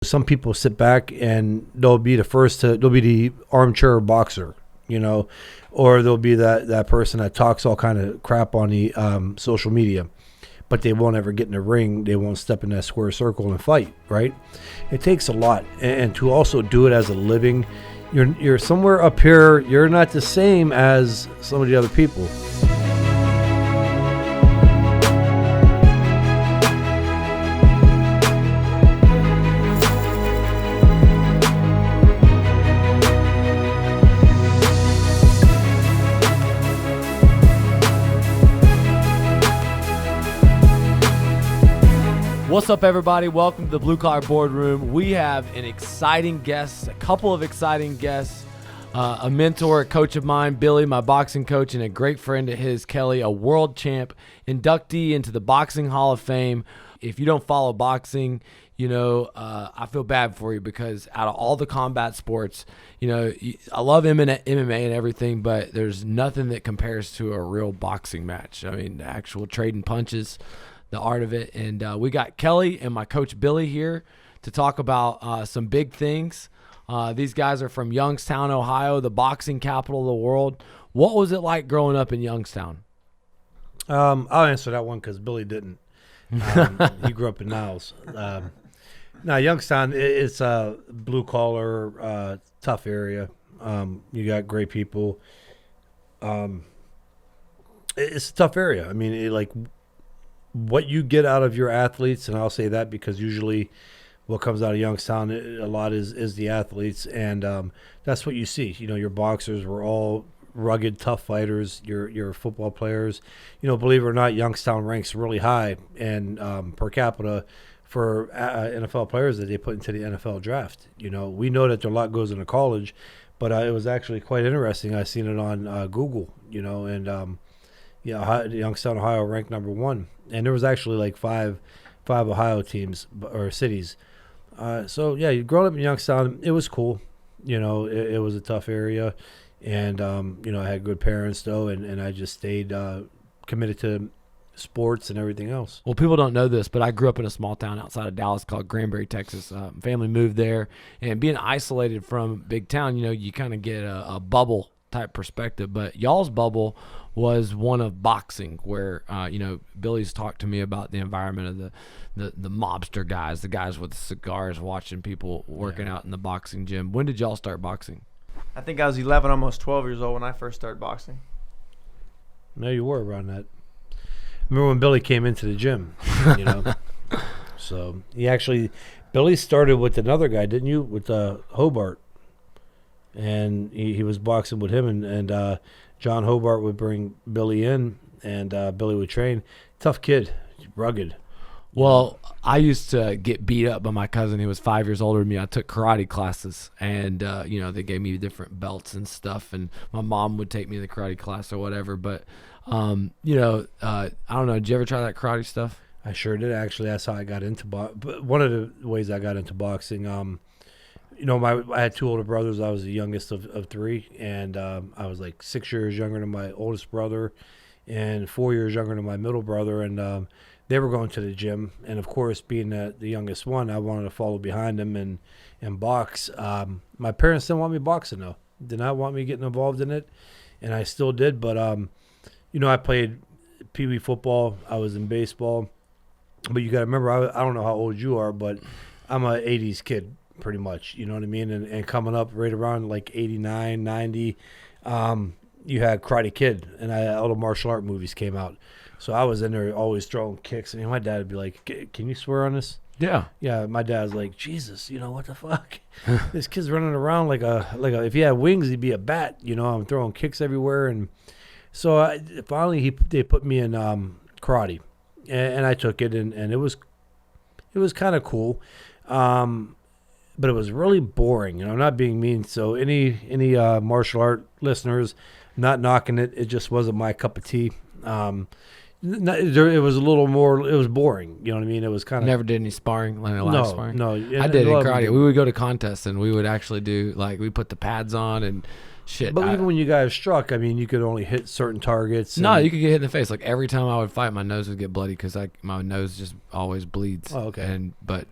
Some people sit back and they'll be the armchair boxer, or they'll be that person that talks all kind of crap on the social media, but they won't ever get in the ring. They won't step in that square circle and fight, right? It takes a lot. And to also do it as a living, you're somewhere up here. You're not the same as some of the other people. What's up, everybody? Welcome to the Blue Collar Boardroom. We have an exciting guest, a couple of exciting guests, a mentor, a coach of mine, Billy, my boxing coach, and a great friend of his, Kelly, a world champ, inductee into the Boxing Hall of Fame. If you don't follow boxing, I feel bad for you because out of all the combat sports, I love MMA and everything, but there's nothing that compares to a real boxing match. I mean, the actual trading punches, the art of it. And we got Kelly and my coach Billy here to talk about some big things. These guys are from Youngstown, Ohio, the boxing capital of the world. What was it like growing up in Youngstown? I'll answer that one because Billy didn't. He grew up in Niles. Now, Youngstown, it's a blue-collar, tough area. You got great people. It's a tough area. I mean, what you get out of your athletes, and I'll say that because usually what comes out of Youngstown a lot is the athletes, and that's what you see. Your boxers were all rugged, tough fighters. Your football players, believe it or not, Youngstown ranks really high and per capita for NFL players that they put into the NFL draft. We know that a lot goes into college, but it was actually quite interesting. I seen it on Google, and Youngstown, Ohio ranked number 1. And there was actually five Ohio teams or cities. You growing up in Youngstown, it was cool. It was a tough area. And, I had good parents, though, and I just stayed committed to sports and everything else. Well, people don't know this, but I grew up in a small town outside of Dallas called Granbury, Texas. Family moved there. And being isolated from big town, you kind of get a bubble type perspective. But y'all's bubble was one of boxing where, Billy's talked to me about the environment of the mobster guys, the guys with cigars watching people working out in the boxing gym. When did y'all start boxing? I think I was 11, almost 12 years old when I first started boxing. No, you were around that. I remember when Billy came into the gym, So Billy started with another guy, didn't you? With Hobart. And he was boxing with him, and John Hobart would bring Billy in, and Billy would train. Tough kid, rugged. Well, I used to get beat up by my cousin. He was 5 years older than me. I took karate classes, and they gave me different belts and stuff. And my mom would take me to the karate class or whatever. But I don't know. Did you ever try that karate stuff? I sure did. Actually, that's how I got into boxing. But one of the ways I got into boxing. I had 2 older brothers. I was the youngest of 3, and I was 6 years younger than my oldest brother and 4 years younger than my middle brother, and they were going to the gym. And, of course, being the youngest one, I wanted to follow behind them and box. My parents didn't want me boxing, though. Did not want me getting involved in it, and I still did. But, I played Pee Wee football. I was in baseball. But you got to remember, I don't know how old you are, but I'm an 80s kid. Pretty much, you know what I mean? And coming up right around 89, 90, you had Karate Kid, and all the martial art movies came out. So I was in there always throwing kicks, and my dad would be like, "Can you swear on this?" Yeah. Yeah, my dad's like, "Jesus, what the fuck? This kid's running around like a if he had wings, he'd be a bat. I'm throwing kicks everywhere." And so finally they put me in karate, and I took it, and it was kind of cool. But it was really boring, not being mean. So any martial art listeners, not knocking it, it just wasn't my cup of tea. It was a little more, it was boring. You know what I mean? It was kind of. Never did any sparring, live sparring? No. I did in karate. We would go to contests, and we would actually do, we put the pads on and shit. But even when you guys struck, you could only hit certain targets. No, you could get hit in the face. Every time I would fight, my nose would get bloody because my nose just always bleeds. Oh, okay. But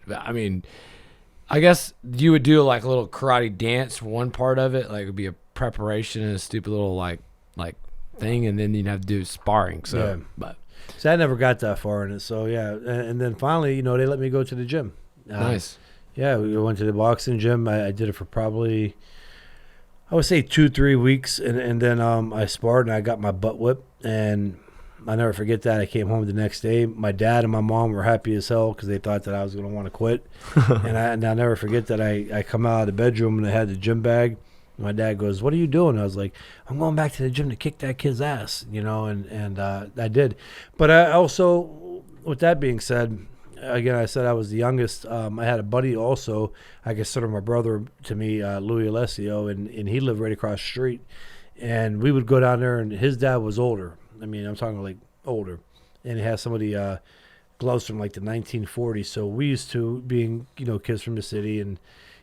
I guess you would do like a little karate dance for one part of it, like it would be a preparation and a stupid little like thing, and then you'd have to do sparring. So, Yeah. but So I never got that far in it. So yeah, and then finally, they let me go to the gym. nice. Yeah, we went to the boxing gym. I did it for probably, I would say 2-3 weeks, and then I sparred and I got my butt whipped, and I never forget that. I came home the next day. My dad and my mom were happy as hell because they thought that I was going to want to quit. and I'll never forget that I come out of the bedroom and I had the gym bag. My dad goes, "What are you doing?" I was like, "I'm going back to the gym to kick that kid's ass," and I did. But I also, with that being said, again, I said I was the youngest. I had a buddy also, I consider my brother to me, Louis Alessio, and he lived right across the street. And we would go down there, and his dad was older. I mean, I'm talking like older. And he had some of the gloves from like the 1940s. So we used to, being, kids from the city and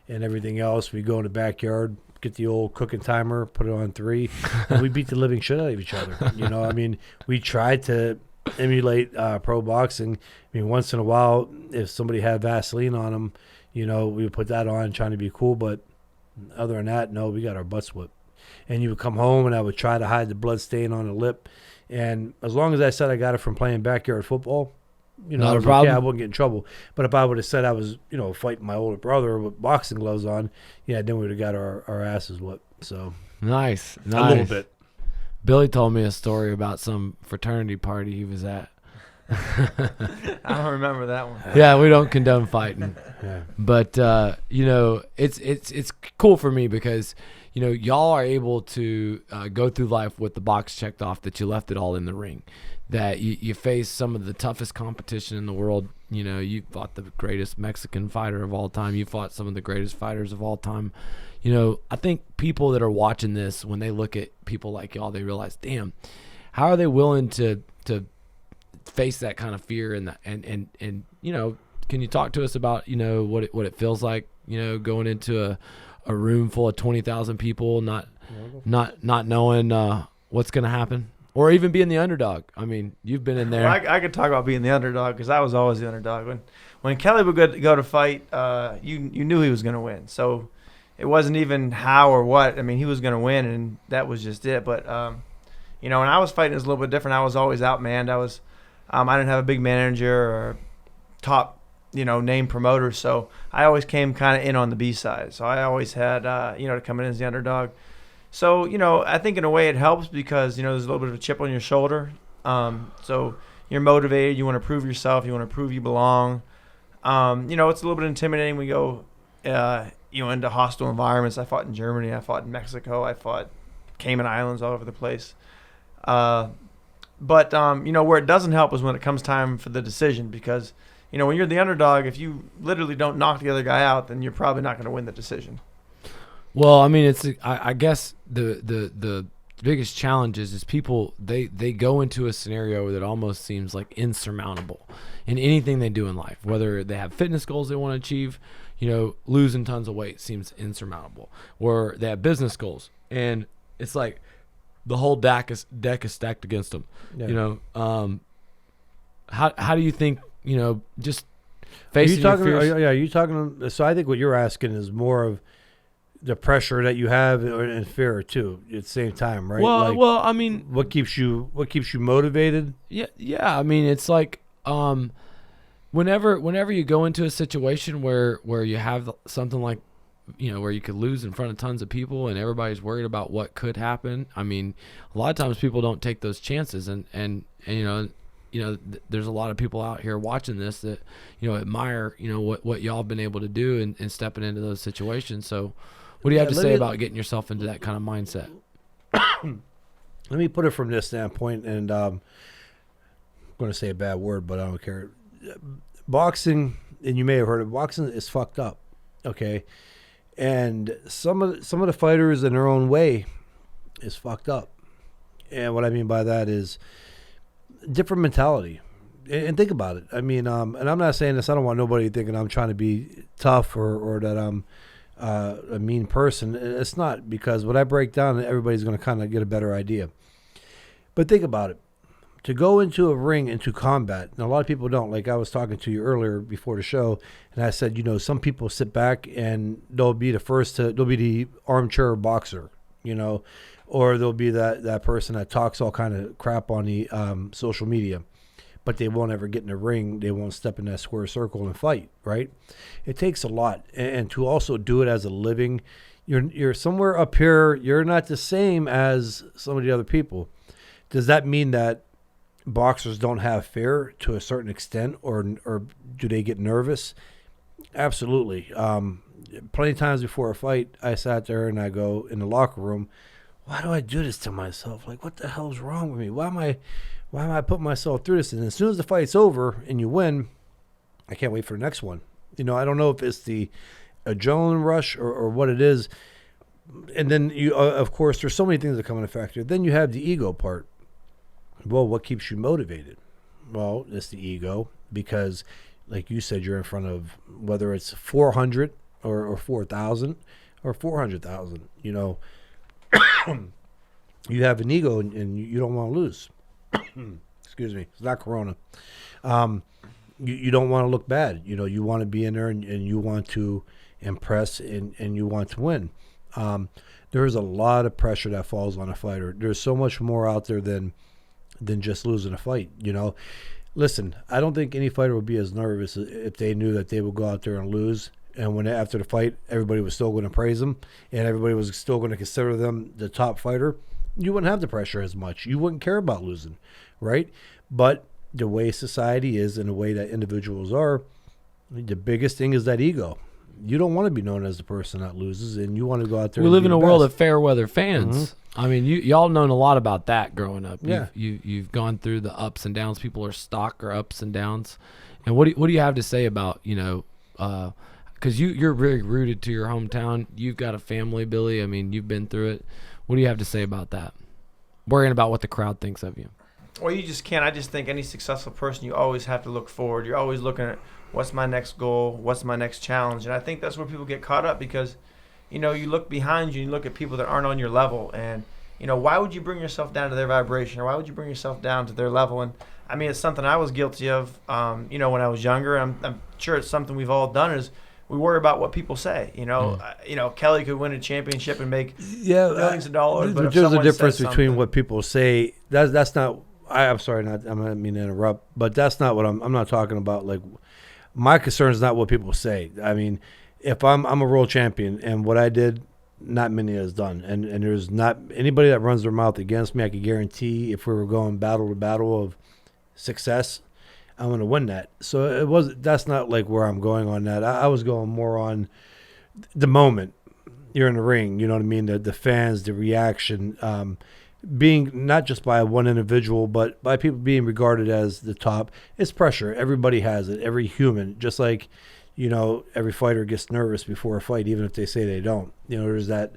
everything else, we'd go in the backyard, get the old cooking timer, put it on 3, and we beat the living shit out of each other. I mean, we tried to emulate pro boxing. I mean, once in a while, if somebody had Vaseline on them, we would put that on, trying to be cool. But other than that, no, we got our butts whipped. And you would come home, and I would try to hide the blood stain on the lip. And as long as I said I got it from playing backyard football, Not I a was problem. okay, I wouldn't get in trouble. But if I would have said I was, fighting my older brother with boxing gloves on, yeah, then we would have got our asses whipped. So Nice. a little bit. Billy told me a story about some fraternity party he was at. I don't remember that one. Yeah, we don't condone fighting. Yeah. But it's cool for me because y'all are able to go through life with the box checked off, that you left it all in the ring, that you face some of the toughest competition in the world. You fought the greatest Mexican fighter of all time. You fought some of the greatest fighters of all time. I think people that are watching this, when they look at people like y'all, they realize, damn, how are they willing to face that kind of fear and can you talk to us about what it feels like going into a room full of 20,000 people, not knowing what's going to happen, or even being the underdog? I mean, you've been in there. Well, I could talk about being the underdog because I was always the underdog. When Kelly would go to fight, you knew he was going to win. So it wasn't even how or what. I mean, he was going to win, and that was just it. But when I was fighting, it was a little bit different. I was always outmanned. I didn't have a big manager or top name promoter, so I always came kind of in on the B side. So I always had to come in as the underdog. So I think in a way it helps because there's a little bit of a chip on your shoulder. So you're motivated. You want to prove yourself. You want to prove you belong. It's a little bit intimidating. We go into hostile environments. I fought in Germany. I fought in Mexico. I fought Cayman Islands, all over the place. But where it doesn't help is when it comes time for the decision, because when you're the underdog, if you literally don't knock the other guy out, then you're probably not going to win the decision. Well, I mean, I guess the biggest challenge is people, they go into a scenario that almost seems like insurmountable in anything they do in life, whether they have fitness goals they want to achieve. Losing tons of weight seems insurmountable, or they have business goals, and it's like the whole deck is stacked against them. Yeah. How do you think just facing your fears? Are you talking? So I think what you're asking is more of the pressure that you have and fear too at the same time, right? Well, I mean, what keeps you motivated? Yeah. I mean, it's like whenever you go into a situation where you have something like where you could lose in front of tons of people and everybody's worried about what could happen. I mean, a lot of times people don't take those chances, and there's a lot of people out here watching this that admire what y'all have been able to do and stepping into those situations. So what do you have to say about getting yourself into that kind of mindset? Let me put it from this standpoint, and I'm going to say a bad word, but I don't care. Boxing, and you may have heard of boxing, is fucked up. Okay. And some of the fighters in their own way is fucked up. And what I mean by that is different mentality. And think about it. I mean, and I'm not saying this, I don't want nobody thinking I'm trying to be tough or that I'm a mean person. It's not, because when I break down, everybody's going to kind of get a better idea. But think about it. to go into a ring, into combat. And a lot of people don't. Like I was talking to you earlier before the show, and I said, some people sit back and they'll be the armchair boxer, or they'll be that person that talks all kind of crap on the social media, but they won't ever get in the ring. They won't step in that square circle and fight, right? It takes a lot. And to also do it as a living, you're somewhere up here. You're not the same as some of the other people. Does that mean that boxers don't have fear to a certain extent, or do they get nervous? Absolutely. Plenty of times before a fight, I sat there and I go in the locker room, why do I do this to myself? Like, what the hell's wrong with me? Why am I putting myself through this? And as soon as the fight's over and you win, I can't wait for the next one. I don't know if it's the adrenaline rush or what it is. And then you, of course, there's so many things that come into factor. Then you have the ego part. Well, what keeps you motivated? Well, it's the ego, because like you said, you're in front of, whether it's 400 or 4,000 or 400,000, you have an ego and you don't want to lose. Excuse me. It's not Corona. You don't want to look bad. You want to be in there and you want to impress and you want to win. There is a lot of pressure that falls on a fighter. There's so much more out there than just losing a fight. Listen, I don't think any fighter would be as nervous if they knew that they would go out there and lose. And when after the fight, everybody was still going to praise them and everybody was still going to consider them the top fighter. You wouldn't have the pressure as much. You wouldn't care about losing, right? But the way society is and the way that individuals are, the biggest thing is that ego. You don't want to be known as the person that loses, and you want to go out there. We and live in be a the world best. of fair weather fans. Mm-hmm. I mean, y'all known a lot about that growing up. Yeah. You've gone through the ups and downs. People are stock or ups and downs. And what do you have to say about, because you're very rooted to your hometown. You've got a family, Billy. I mean, you've been through it. What do you have to say about that? Worrying about what the crowd thinks of you. Well, you just can't. I just think any successful person, you always have to look forward. You're always looking at what's my next goal, what's my next challenge. And I think that's where people get caught up because, you look behind you and you look at people that aren't on your level. And, why would you bring yourself down to their vibration, or why would you bring yourself down to their level? And, I mean, it's something I was guilty of, when I was younger. I'm sure it's something we've all done is we worry about what people say. Kelly could win a championship and make millions of dollars. But There's a difference between what people say. That's not. I'm sorry, I don't mean to interrupt, but that's not what I'm not talking about. Like, my concern is not what people say. I mean, if I'm a world champion and what I did, not many has done, and there's not anybody that runs their mouth against me. I can guarantee if we were going battle to battle of success, I'm going to win that. So that's not like where I'm going on that. I was going more on the moment you're in the ring. You know what I mean? The fans, the reaction, being not just by one individual, but by people being regarded as the top. It's pressure. Everybody has it. Every human, just like, every fighter gets nervous before a fight, even if they say they don't. There's that.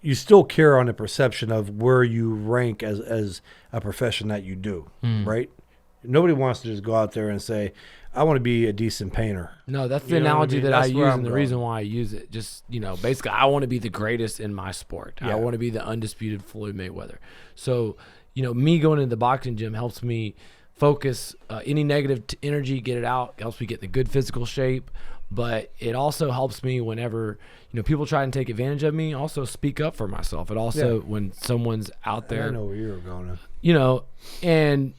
You still care on the perception of where you rank as a profession that you do, right? Nobody wants to just go out there and say, I want to be a decent painter. No, that's the analogy that I use, and the reason why I use it. Just, basically, I want to be the greatest in my sport. Yeah. I want to be the undisputed Floyd Mayweather. So, me going into the boxing gym helps me focus any negative energy, get it out. It helps me get in a good physical shape. But it also helps me whenever, people try and take advantage of me, also speak up for myself. It also, when someone's out there. I know where you're going. And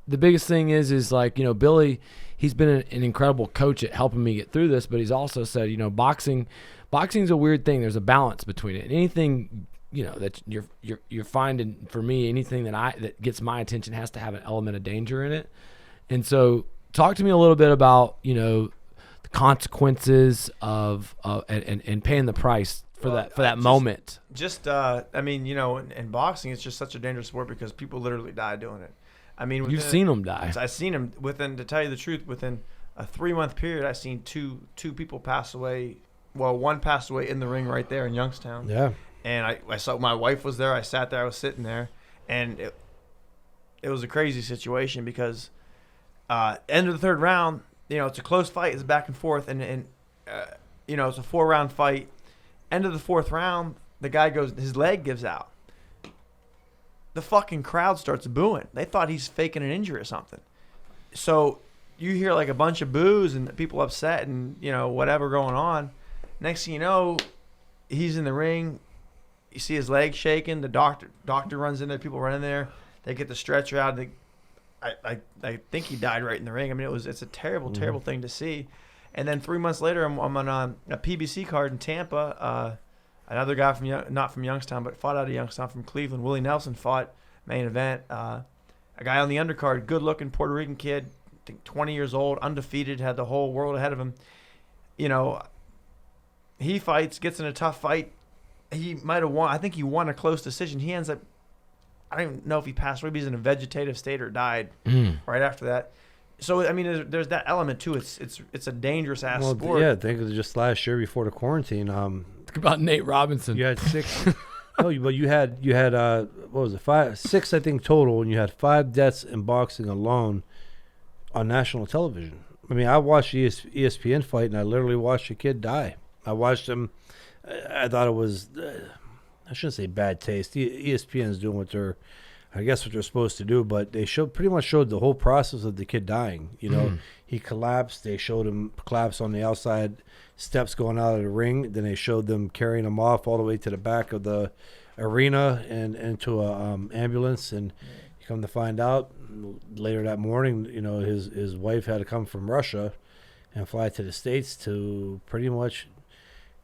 the biggest thing is like, Billy, he's been an incredible coach at helping me get through this, but he's also said, boxing's a weird thing. There's a balance between it. Anything, that you're finding, for me, anything that gets my attention has to have an element of danger in it. And so talk to me a little bit about, the consequences of and paying the price for that moment. Just in boxing, it's just such a dangerous sport because people literally die doing it. I mean, you've seen them die. I've seen them to tell you the truth, within a 3-month period, I've seen two people pass away. Well, one passed away in the ring right there in Youngstown. Yeah. And I saw my wife was there. I sat there. I was sitting there, and it was a crazy situation because end of the third round, it's a close fight. It's back and forth, and it's a 4-round fight. End of the 4th round, the guy his leg gives out. the fucking crowd starts booing. They thought he's faking an injury or something. So you hear like a bunch of boos and people upset and, you know, whatever going on. Next thing you know, he's in the ring. You see his legs shaking. The doctor runs in there. People run in there. They get the stretcher out. I think he died right in the ring. I mean, it's a terrible, terrible thing to see. And then 3 months later, I'm on a PBC card in Tampa. Another guy not from Youngstown, but fought out of Youngstown from Cleveland. Willie Nelson fought main event. A guy on the undercard, good-looking Puerto Rican kid, I think 20 years old, undefeated, had the whole world ahead of him. You know, he fights, gets in a tough fight. He might have won. I think he won a close decision. He ends up, I don't even know if he passed away, but he's in a vegetative state or died right after that. So, I mean, there's that element, too. It's a dangerous-ass sport. Yeah, I think it was just last year before the quarantine. Think about Nate Robinson. You had 6. No, but you had what was it? 6, I think, total, and you had 5 deaths in boxing alone on national television. I mean, I watched ESPN fight, and I literally watched a kid die. I watched him. I thought it was, I shouldn't say bad taste. ESPN is doing what they're supposed to do, but they pretty much showed the whole process of the kid dying. You know, he collapsed. They showed him collapse on the outside steps going out of the ring. Then they showed them carrying him off all the way to the back of the arena and into a ambulance. And you come to find out later that morning, you know, his wife had to come from Russia and fly to the States to pretty much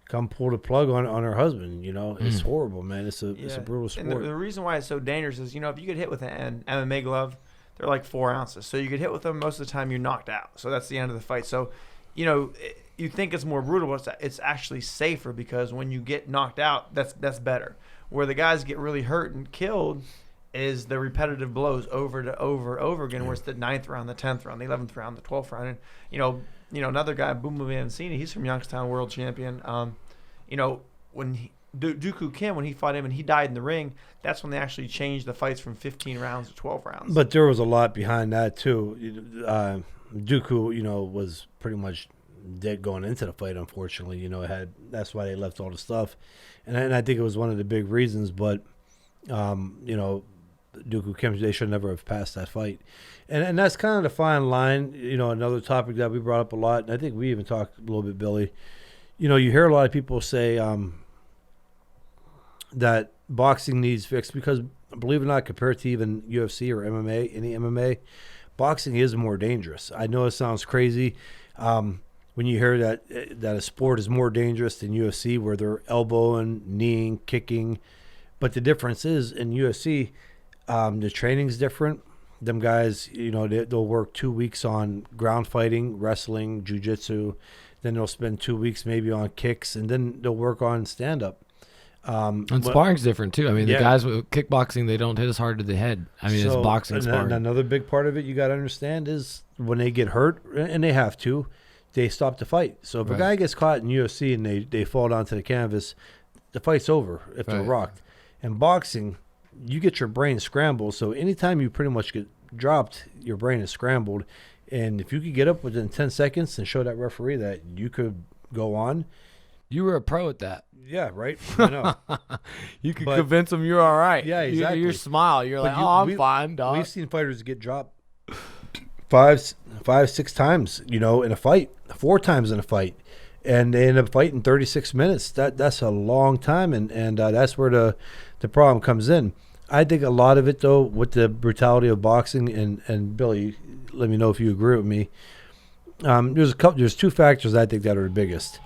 come pull the plug on her husband. You know, it's horrible, man. It's a brutal sport. And the reason why it's so dangerous is, you know, if you get hit with an MMA glove, they're like 4 ounces. So you get hit with them, most of the time you're knocked out. So that's the end of the fight. So, you know, you think it's more brutal, but it's actually safer because when you get knocked out, that's better. Where the guys get really hurt and killed is the repetitive blows over again, where it's the 9th round, the 10th round, the 11th round, the 12th round. And, you know, another guy, Boom Vancini, he's from Youngstown, world champion. You know, when Dooku Kim, when he fought him and he died in the ring, that's when they actually changed the fights from 15 rounds to 12 rounds. But there was a lot behind that, too. Dooku, you know, was pretty much dead going into the fight, unfortunately. You know, that's why they left all the stuff. And I think it was one of the big reasons, but, you know, Dooku Kim, they should never have passed that fight. And that's kind of the fine line. You know, another topic that we brought up a lot, and I think we even talked a little bit, Billy. You know, you hear a lot of people say that boxing needs fixed because, believe it or not, compared to even UFC or MMA, any MMA, boxing is more dangerous. I know it sounds crazy when you hear that a sport is more dangerous than UFC, where they're elbowing, kneeing, kicking. But the difference is in UFC, the training's different. Them guys, you know, they'll work 2 weeks on ground fighting, wrestling, jiu-jitsu. Then they'll spend 2 weeks maybe on kicks, and then they'll work on stand-up. And sparring's different, too. I mean, the guys with kickboxing, they don't hit as hard to the head. I mean, it's boxing sparring. Another big part of it you got to understand is when they get hurt, and they have to, they stop the fight. So if a guy gets caught in UFC and they fall down to the canvas, the fight's over if they're rocked. In boxing, you get your brain scrambled. So anytime you pretty much get dropped, your brain is scrambled. And if you could get up within 10 seconds and show that referee that you could go on. You were a pro at that. Yeah, right? I know. You could convince them you're all right. Yeah, exactly. Your smile. You're like, I'm fine, dog. We've seen fighters get dropped 5-6 times, you know, in a fight. 4 times in a fight. And they end up fighting 36 minutes. That's a long time, and that's where the problem comes in. I think a lot of it, though, with the brutality of boxing, and Billy, let me know if you agree with me. There's 2 factors I think that are the biggest.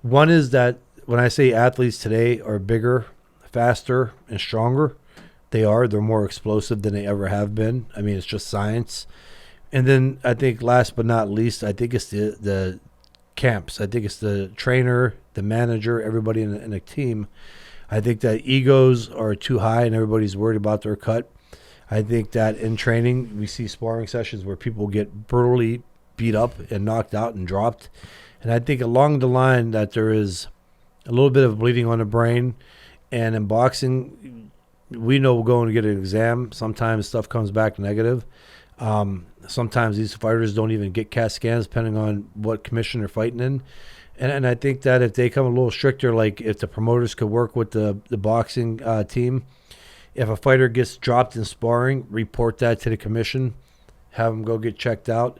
One is that when I say athletes today are bigger, faster, and stronger, they're more explosive than they ever have been. I mean, it's just science. And then I think last but not least, I think it's the camps. I think it's the trainer, the manager, everybody in a team. I think that egos are too high and everybody's worried about their cut. I think that in training, we see sparring sessions where people get brutally beat up and knocked out and dropped. And I think along the line that there is a little bit of bleeding on the brain. And in boxing, we know we're going to get an exam. Sometimes stuff comes back negative. Sometimes these fighters don't even get CAT scans depending on what commission they're fighting in. And I think that if they come a little stricter, like if the promoters could work with the boxing team If a fighter gets dropped in sparring, report that to the commission. Have them go get checked out.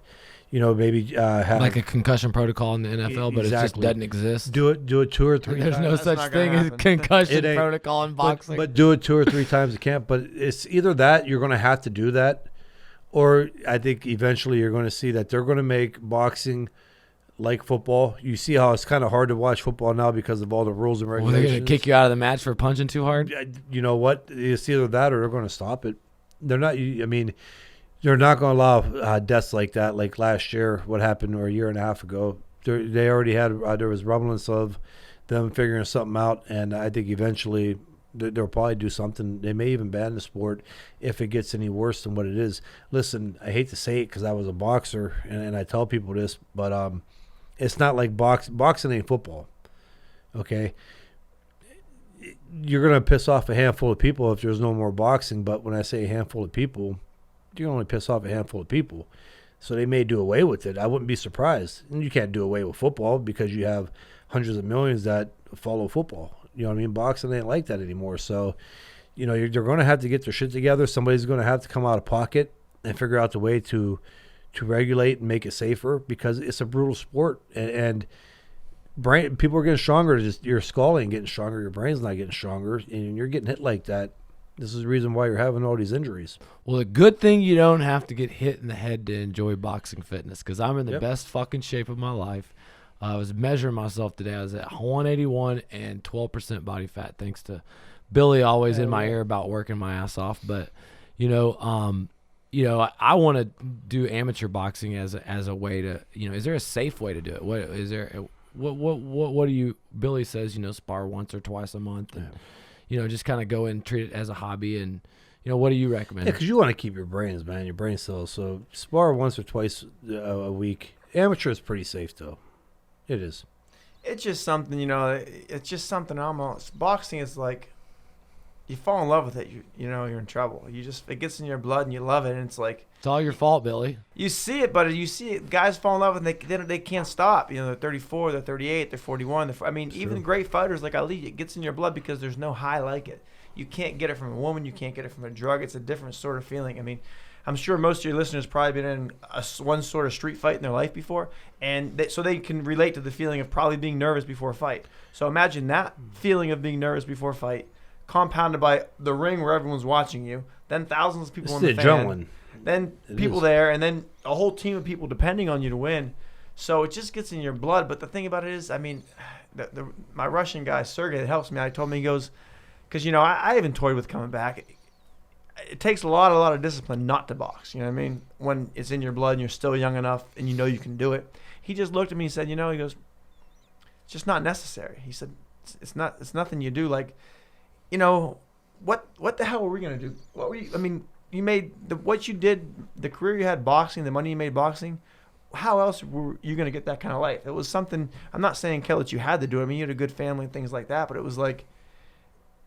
Maybe have like a concussion protocol in the NFL, but it just doesn't exist. Do it 2 or 3 There's times. no such thing as concussion protocol in boxing. But do it 2 or 3 times a camp. But it's either that you're going to have to do that, or I think eventually you're going to see that they're going to make boxing like football. You see how it's kind of hard to watch football now because of all the rules and regulations. They're going to kick you out of the match for punching too hard? You know what? It's either that or they're going to stop it. They're not. I mean, they're not going to allow deaths like that. Like last year, what happened, or a year and a half ago. They already had. There was rumblings of them figuring something out, and I think eventually they'll probably do something. They may even ban the sport if it gets any worse than what it is. Listen, I hate to say it because I was a boxer, and I tell people this, but it's not like boxing ain't football. Okay, you're gonna piss off a handful of people if there's no more boxing. But when I say a handful of people, you can only piss off a handful of people. So they may do away with it. I wouldn't be surprised. And you can't do away with football because you have hundreds of millions that follow football. You know what I mean? Boxing ain't like that anymore. So, they're going to have to get their shit together. Somebody's going to have to come out of pocket and figure out the way to regulate and make it safer because it's a brutal sport. And people are getting stronger. Just your skull ain't getting stronger. Your brain's not getting stronger. And you're getting hit like that. This is the reason why you're having all these injuries. Well, a good thing you don't have to get hit in the head to enjoy boxing fitness because I'm in the best fucking shape of my life. I was measuring myself today. I was at 181 and 12% body fat, thanks to Billy always in my ear about working my ass off. But, I want to do amateur boxing as a way to, is there a safe way to do it? What is there? What do you? Billy says, spar once or twice a month. And, just kind of go and treat it as a hobby. And, what do you recommend? Yeah, because you want to keep your brains, man, your brain cells. So spar once or twice a week. Amateur is pretty safe, though. It is. It's just something, it's just something almost. Boxing is like, you fall in love with it, you're in trouble. It gets in your blood and you love it. And it's like. It's all your fault, Billy. You see it, but guys fall in love and they can't stop. They're 34, they're 38, they're 41. Even great fighters like Ali, it gets in your blood because there's no high like it. You can't get it from a woman. You can't get it from a drug. It's a different sort of feeling. I'm sure most of your listeners probably been in one sort of street fight in their life before, and so they can relate to the feeling of probably being nervous before a fight. So imagine that feeling of being nervous before a fight, compounded by the ring where everyone's watching you, then thousands of people in the fan, adrenaline. then people there, and then a whole team of people depending on you to win. So it just gets in your blood. But the thing about it is, my Russian guy, Sergey, that helps me, I told me, he goes, because, I even toyed with coming back. It takes a lot of discipline not to box. You know what I mean? When it's in your blood and you're still young enough and you can do it. He just looked at me and said, he goes, it's just not necessary. He said, it's nothing you do. Like, what the hell were we going to do? What were you, you made what you did, the career you had boxing, the money you made boxing. How else were you going to get that kind of life? It was something, I'm not saying, Kel, that you had to do it. You had a good family and things like that, but it was like,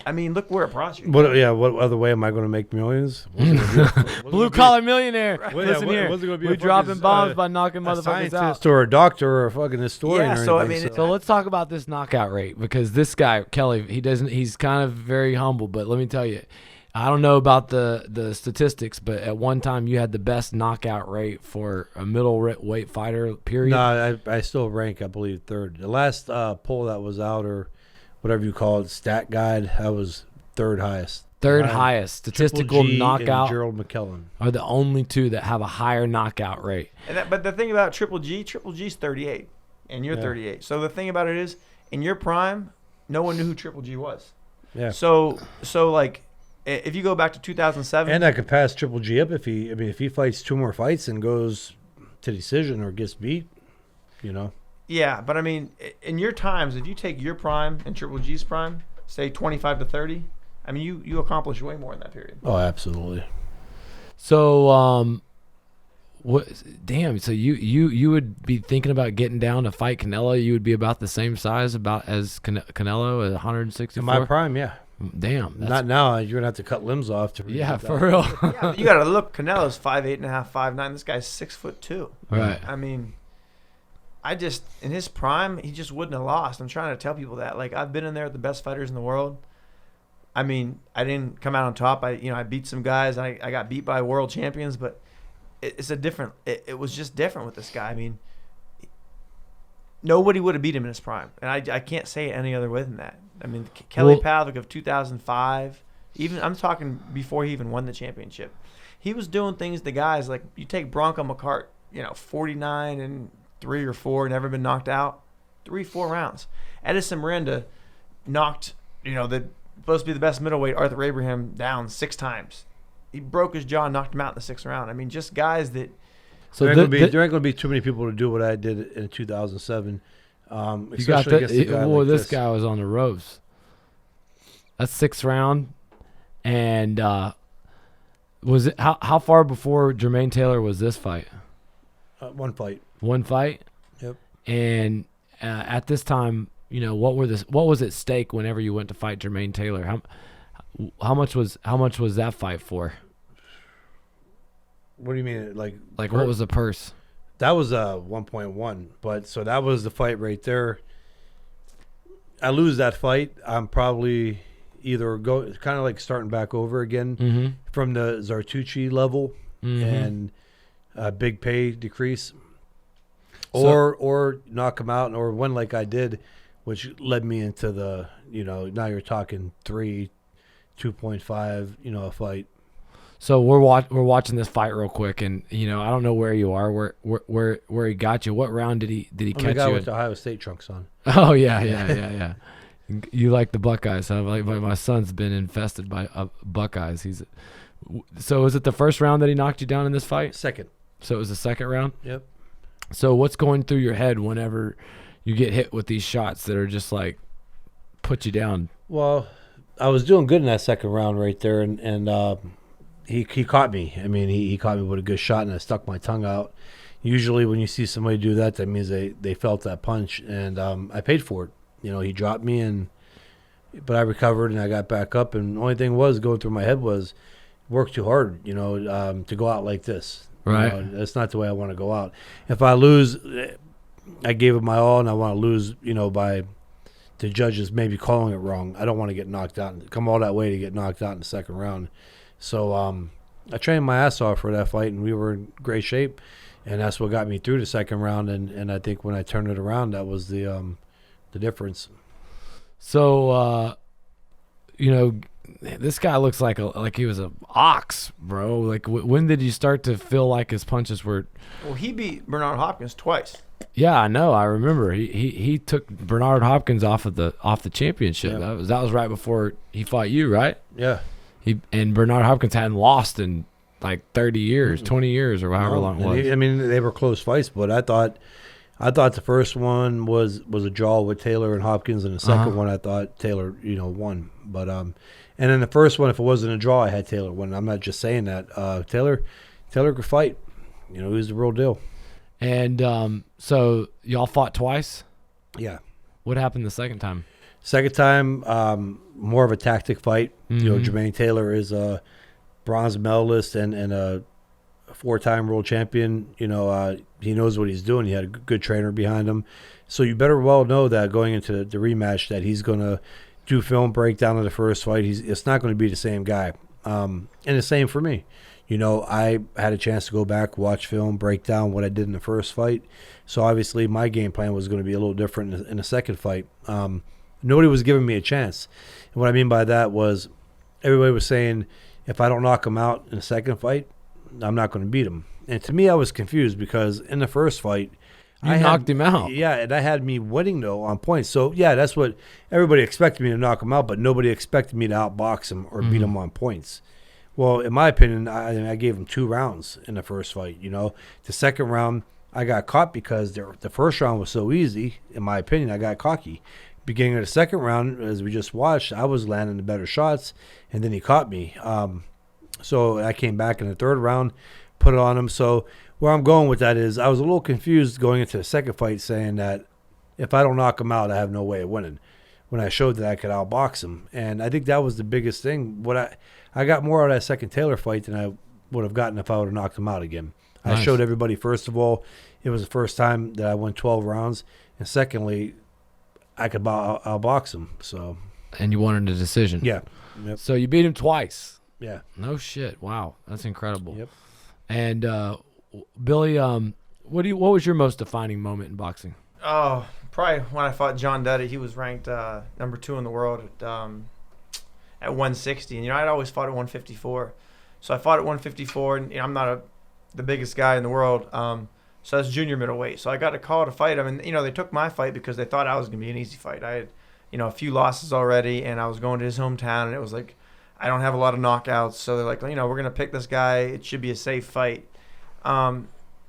look where it brought you. What other way am I going to make millions? Blue collar millionaire. Well, Listen here. We're dropping bombs by knocking motherfuckers out. Or a doctor or a fucking historian. Yeah, so let's talk about this knockout rate because this guy, Kelly, he's kind of very humble, but let me tell you, I don't know about the statistics, but at one time you had the best knockout rate for a middleweight fighter, period. No, I still rank, I believe, third. The last poll that was out, or whatever you call it, stat guide, I was third highest. Third highest. Statistical Triple G knockout. And Gerald McKellen are the only two that have a higher knockout rate. But the thing about Triple G's 38, and you're 38. So the thing about it is, in your prime, no one knew who Triple G was. Yeah. So like, if you go back to 2007, and I could pass Triple G up if he fights 2 more fights and goes to decision or gets beat, Yeah, but in your times, if you take your prime and Triple G's prime, say 25 to 30, you accomplish way more in that period. Oh, absolutely. So, So you would be thinking about getting down to fight Canelo. You would be about the same size as Canelo at 164. In my prime, yeah. Damn. Not now. You're gonna have to cut limbs off to. Yeah, for real. Yeah, but you got to look. Canelo's 5'8.5", 5'9". This guy's 6'2". Right. In his prime, he just wouldn't have lost. I'm trying to tell people that. Like, I've been in there with the best fighters in the world. I mean, I didn't come out on top. I beat some guys. I got beat by world champions, but it's a different. It was just different with this guy. I mean, nobody would have beat him in his prime, and I can't say it any other way than that. I mean, Kelly Pavlik of 2005. Even I'm talking before he even won the championship. He was doing things to guys like you take Bronco McCart, 49 and 3 or 4, never been knocked out, 3-4 rounds. Edison Miranda knocked, supposed to be the best middleweight, Arthur Abraham, down 6 times. He broke his jaw and knocked him out in the 6th round. I mean, just guys that. So there ain't going to be too many people to do what I did in 2007. Especially against a guy like this guy was on the ropes. That's 6th round, and was it how far before Jermaine Taylor was this fight? One fight. One fight. Yep. And at this time, what was at stake whenever you went to fight Jermaine Taylor? How much was that fight for? What do you mean, like what was the purse? That was 1.1, but so that was the fight right there. I lose that fight, I'm probably either kind of like starting back over again from the Zartucci level and big pay decrease, or knock him out, or one like I did, which led me into the now you're talking 2.5 a fight. So we're watching this fight real quick, and I don't know where you are, where he got you. What round did he catch you? The guy with the Ohio State trunks on. Oh yeah. You like the Buckeyes? Huh? Like my son's been infested by Buckeyes. So is it the first round that he knocked you down in this fight? Second. So it was the second round. Yep. So what's going through your head whenever you get hit with these shots that are just like put you down? Well, I was doing good in that second round right there, and he caught me. I mean, he caught me with a good shot, and I stuck my tongue out. Usually when you see somebody do that, that means they felt that punch, and I paid for it. He dropped me, but I recovered, and I got back up, and the only thing was going through my head was work too hard, to go out like this. Right. That's not the way I want to go out. If I lose, I gave it my all, and I want to lose, by the judges maybe calling it wrong. I don't want to get knocked out and come all that way to get knocked out in the second round. So I trained my ass off for that fight, and we were in great shape, and that's what got me through the second round. And I think when I turned it around, that was the difference. So this guy looks like he was an ox, bro. Like when did you start to feel like his punches were? Well, he beat Bernard Hopkins twice. Yeah, I know. I remember he took Bernard Hopkins off the championship. Yeah. That was right before he fought you, right? Yeah. And Bernard Hopkins hadn't lost in like 30 years, 20 years, or however long it was. They were close fights, but I thought the first one was a draw with Taylor and Hopkins, and the second one I thought Taylor, won. But and then the first one, if it wasn't a draw, I had Taylor win. I'm not just saying that. Taylor could fight. He was the real deal. And so y'all fought twice? Yeah. What happened the second time? Second time, more of a tactic fight. Jermaine Taylor is a bronze medalist and a 4-time world champion. He knows what he's doing. He had a good trainer behind him. So you better well know that going into the rematch that he's going to do film breakdown of the first fight. It's not going to be the same guy. And the same for me. I had a chance to go back, watch film, break down what I did in the first fight. So obviously my game plan was going to be a little different in the second fight. Nobody was giving me a chance. And what I mean by that was everybody was saying, if I don't knock him out in the second fight, I'm not going to beat him. And to me, I was confused because in the first fight, I knocked him out. Yeah, and I had me winning, though, on points. So, yeah, that's what everybody expected me to knock him out, but nobody expected me to outbox him or beat him on points. Well, in my opinion, I gave him 2 rounds in the first fight. The second round, I got caught because the first round was so easy. In my opinion, I got cocky. Beginning of the second round, as we just watched, I was landing the better shots, and then he caught me. So I came back in the third round, put it on him. So where I'm going with that is I was a little confused going into the second fight saying that if I don't knock him out, I have no way of winning, when I showed that I could outbox him. And I think that was the biggest thing. I got more out of that second Taylor fight than I would have gotten if I would have knocked him out again. Nice. I showed everybody, first of all, it was the first time that I won 12 rounds. And secondly, I could outbox him. So. And you wanted a decision. Yeah. Yep. So you beat him twice. Yeah. No shit. Wow, that's incredible. Yep. And Billy, what was your most defining moment in boxing? Oh, probably when I fought John Duddy. He was ranked number 2 in the world at 160, and I'd always fought at 154. So I fought at 154, and I'm not the biggest guy in the world. So that's junior middleweight. So I got a call to fight him, and they took my fight because they thought I was gonna be an easy fight. I had a few losses already, and I was going to his hometown, and it was like I don't have a lot of knockouts, so they're like, we're gonna pick this guy. It should be a safe fight. And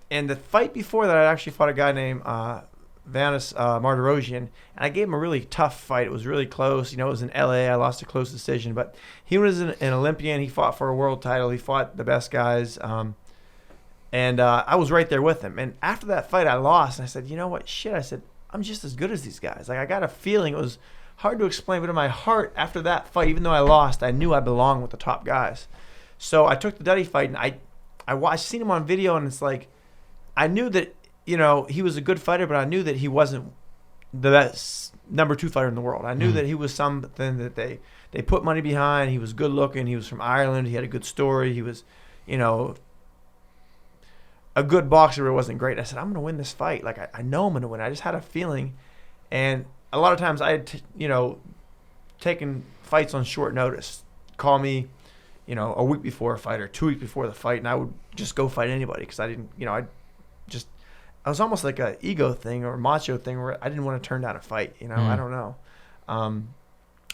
the fight before that, I actually fought a guy named Vanis Martirosyan, and I gave him a really tough fight. It was really close. It was in LA. I lost a close decision, but he was an Olympian. He fought for a world title. He fought the best guys. And I was right there with him. And after that fight, I lost. And I said, you know what? Shit. I said, I'm just as good as these guys. Like, I got a feeling. It was hard to explain, but in my heart, after that fight, even though I lost, I knew I belonged with the top guys. So I took the Duddy fight, and I watched, seen him on video, and it's like, I knew that, he was a good fighter, but I knew that he wasn't the best number 2 fighter in the world. I knew that he was something that they put money behind. He was good looking. He was from Ireland. He had a good story. He was, a good boxer, but it wasn't great. I said, I'm going to win this fight. Like, I know I'm going to win. I just had a feeling. And a lot of times I had, taken fights on short notice. Call me, a week before a fight or 2 weeks before the fight, and I would just go fight anybody because I didn't, I was almost like a ego thing or a macho thing where I didn't want to turn down a fight. I don't know.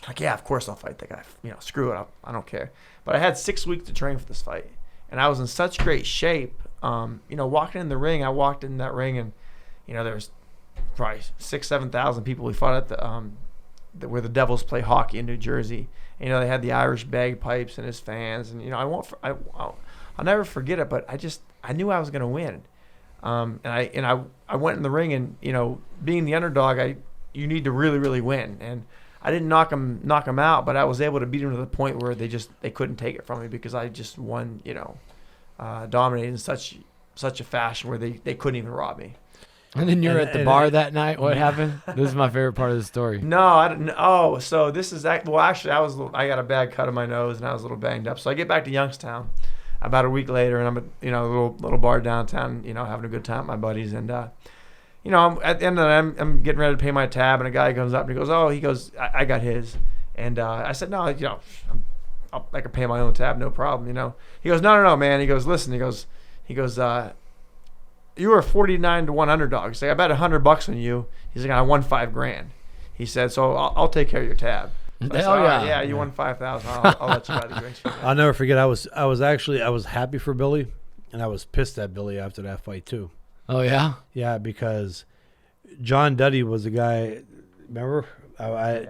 Like, yeah, of course I'll fight that guy. Screw it. I don't care. But I had 6 weeks to train for this fight, and I was in such great shape. Walking in the ring, I walked in that ring, and there was probably 7,000 people. We fought at the where the Devils play hockey in New Jersey. They had the Irish bagpipes and his fans, and I'll never forget it. But I knew I was going to win. And I went in the ring, and being the underdog, you need to really, really win. And I didn't knock him out, but I was able to beat him to the point where they couldn't take it from me because I just won, dominated in such a fashion where they couldn't even rob me. And then you're at the bar that night. What happened? This is my favorite part of the story. No, I didn't. Oh, so this is well. Actually, I got a bad cut on my nose, and I was a little banged up. So I get back to Youngstown about a week later, and I'm at a little bar downtown, having a good time with my buddies, and I'm at the end of the night, I'm getting ready to pay my tab, and a guy comes up and he goes, I got his, and I said, no, I can pay my own tab, no problem, He goes, no, man. He goes, listen. He goes, you were 49-1 underdog. He's like, I bet $100 on you. He's like, I won $5,000. He said, so I'll take care of your tab. So Hell said, yeah. You won $5,000. I'll let you buy the drinks. I'll never forget. I was happy for Billy, and I was pissed at Billy after that fight too. Oh yeah. Yeah, because John Duddy was a guy. Remember,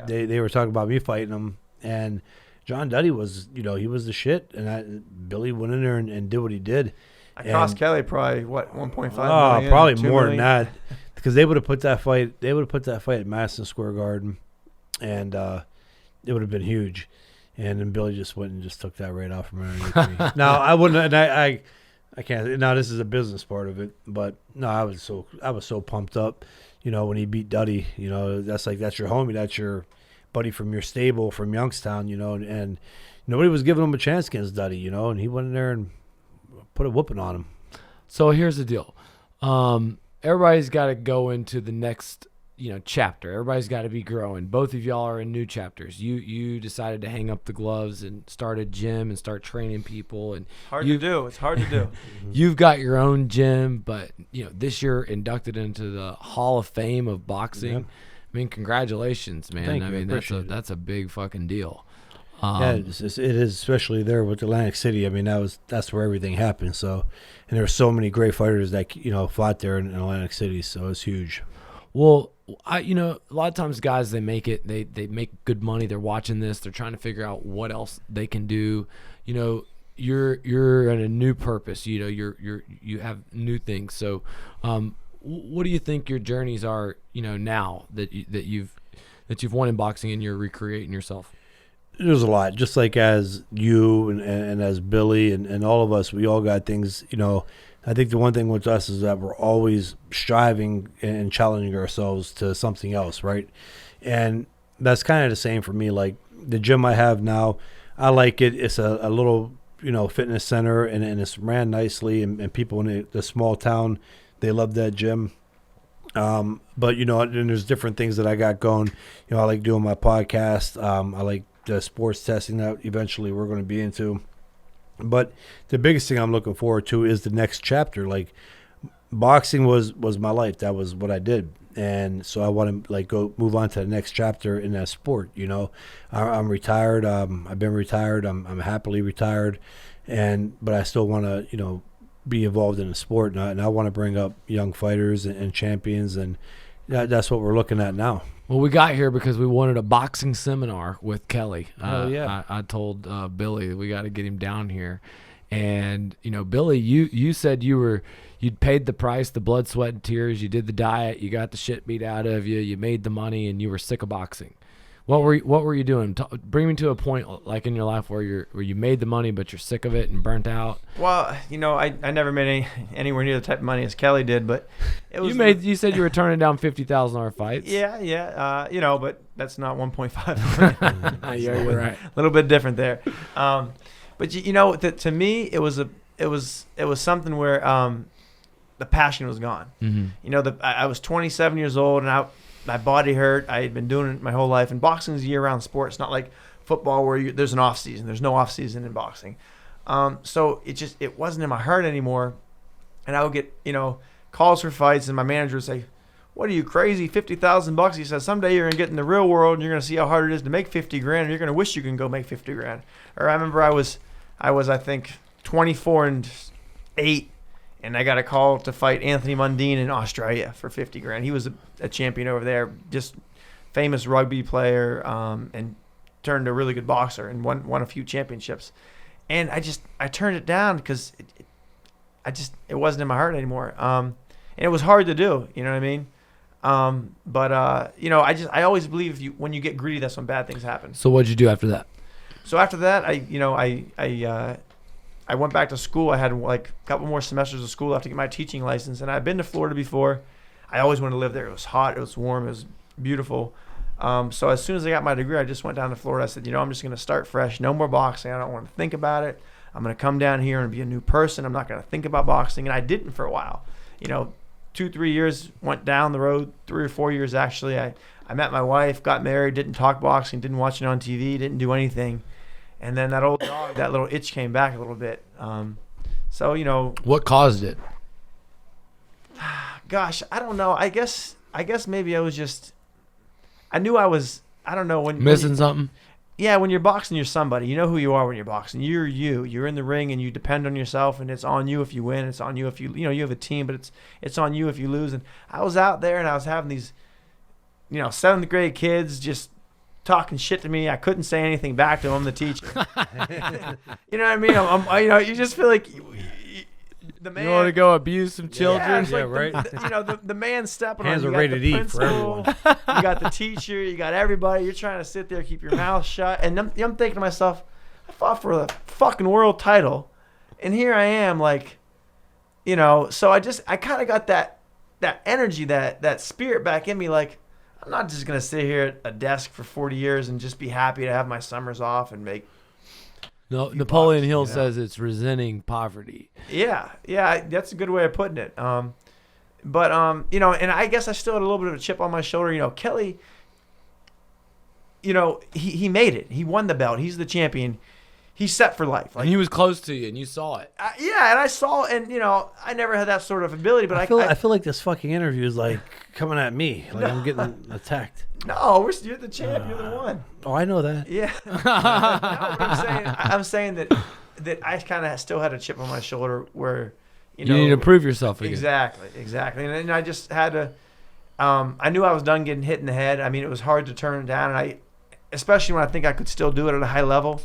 they were talking about me fighting him, and John Duddy was, he was the shit, and Billy went in there and did what he did. I cost Kelly probably what 1.5 million. Probably 2 more million. than that, because they would have put that fight. They would have put that fight at Madison Square Garden, and it would have been huge. And then Billy just went and just took that right off from underneath me. Now I wouldn't, and I can't. Now this is a business part of it, but no, I was so pumped up. When he beat Duddy, that's your homie, that's your buddy from your stable from Youngstown, and nobody was giving him a chance against Duddy, and he went in there and put a whooping on him. So here's the deal. Everybody's got to go into the next, chapter. Everybody's got to be growing. Both of y'all are in new chapters. You decided to hang up the gloves and start a gym and start training people. And It's hard to do. You've got your own gym, but this year inducted into the Hall of Fame of boxing. Yeah. I mean, congratulations, man. Thank you. That's a big fucking deal. Yeah, it is, especially there with Atlantic City. I mean, that's where everything happened. So, and there were so many great fighters that fought there in Atlantic City. So it's huge. Well, a lot of times guys, they make it. They make good money. They're watching this. They're trying to figure out what else they can do. You're in a new purpose. You have new things. So, what do you think your journeys are? Now that you've won in boxing and you're recreating yourself. There's a lot, just like as you and as Billy and all of us, we all got things, I think the one thing with us is that we're always striving and challenging ourselves to something else, right? And that's kind of the same for me. Like, the gym I have now, I like it. It's a little, fitness center, and it's ran nicely, and people in the small town, they love that gym. But, and there's different things that I got going. I like doing my podcast. I like the sports testing that eventually we're going to be into. But the biggest thing I'm looking forward to is the next chapter. Like, boxing was my life. That was what I did. And so I want to go move on to the next chapter in that sport. I'm retired. I've been retired. I'm happily retired, but I still want to be involved in the sport, and I want to bring up young fighters and champions, and that's what we're looking at now. Well, we got here because we wanted a boxing seminar with Kelly. Oh yeah. I told Billy we got to get him down here, and Billy, you said you'd paid the price, the blood, sweat, and tears. You did the diet. You got the shit beat out of you. You made the money, and you were sick of boxing. What were you doing? Bring me to a point like in your life where you made the money, but you're sick of it and burnt out. Well, I never made anywhere near the type of money as Kelly did, but it was. You said you were turning down $50,000 fights. Yeah. But that's not 1.5 million. Yeah, you're right. A little bit different there. But to me, it was something where the passion was gone. Mm-hmm. I was 27 years old, and my body hurt. I had been doing it my whole life, and boxing is a year-round sport. It's not like football where there's an off season. There's no off season in boxing. So it wasn't in my heart anymore, and I would get calls for fights, and my manager would say, "What are you, crazy? $50,000?" He says, "Someday you're gonna get in the real world, and you're gonna see how hard it is to make 50 grand, and you're gonna wish you can go make 50 grand." Or I remember I was I think 24-8. And I got a call to fight Anthony Mundine in Australia for 50 grand. He was a champion over there, just famous rugby player, and turned a really good boxer and won a few championships. And I turned it down because it wasn't in my heart anymore. And it was hard to do, you know what I mean? I always believe when you get greedy, that's when bad things happen. So what'd you do after that? So after that, I went back to school. I had a couple more semesters of school after to get my teaching license, and I'd been to Florida before. I always wanted to live there. It was hot, it was warm, it was beautiful. So as soon as I got my degree, I just went down to Florida. I said, I'm just going to start fresh. No more boxing. I don't want to think about it. I'm going to come down here and be a new person. I'm not going to think about boxing. And I didn't for a while. 2-3 years, went down the road, 3 or 4 years actually. I met my wife, got married, didn't talk boxing, didn't watch it on TV, didn't do anything. And then that old dog, that little itch came back a little bit. What caused it? Gosh, I don't know. I guess maybe I was just. I knew I was. I don't know when missing something. Yeah, when you're boxing, you're somebody. You know who you are when you're boxing. You're you. You're in the ring and you depend on yourself, and it's on you if you win. It's on you if you have a team, but it's on you if you lose. And I was out there and I was having these, 7th grade kids just talking shit to me. I couldn't say anything back to them, the teacher. You know what I mean? You just feel like the man. You want to go abuse some children? Yeah, right. The man stepping Hands on you. are rated E for everyone. You got the teacher. You got everybody. You're trying to sit there, keep your mouth shut. And I'm thinking to myself, I fought for the fucking world title, and here I am, So I kind of got that energy, that spirit back in me, like. I'm not just going to sit here at a desk for 40 years and just be happy to have my summers off and make. No, Napoleon Hill says it's resenting poverty. Yeah, that's a good way of putting it. And I guess I still had a little bit of a chip on my shoulder. Kelly, he made it. He won the belt. He's the champion. He's set for life. And he was close to you, and you saw it. And I saw, and I never had that sort of ability. But I feel like this fucking interview is coming at me, like I'm getting attacked. No, you're the champ. You're the one. Oh, I know that. Yeah. I'm saying that I kind of still had a chip on my shoulder where, you need to prove yourself again. Exactly. And I just had to. I knew I was done getting hit in the head. I mean, it was hard to turn it down, and especially when I think I could still do it at a high level.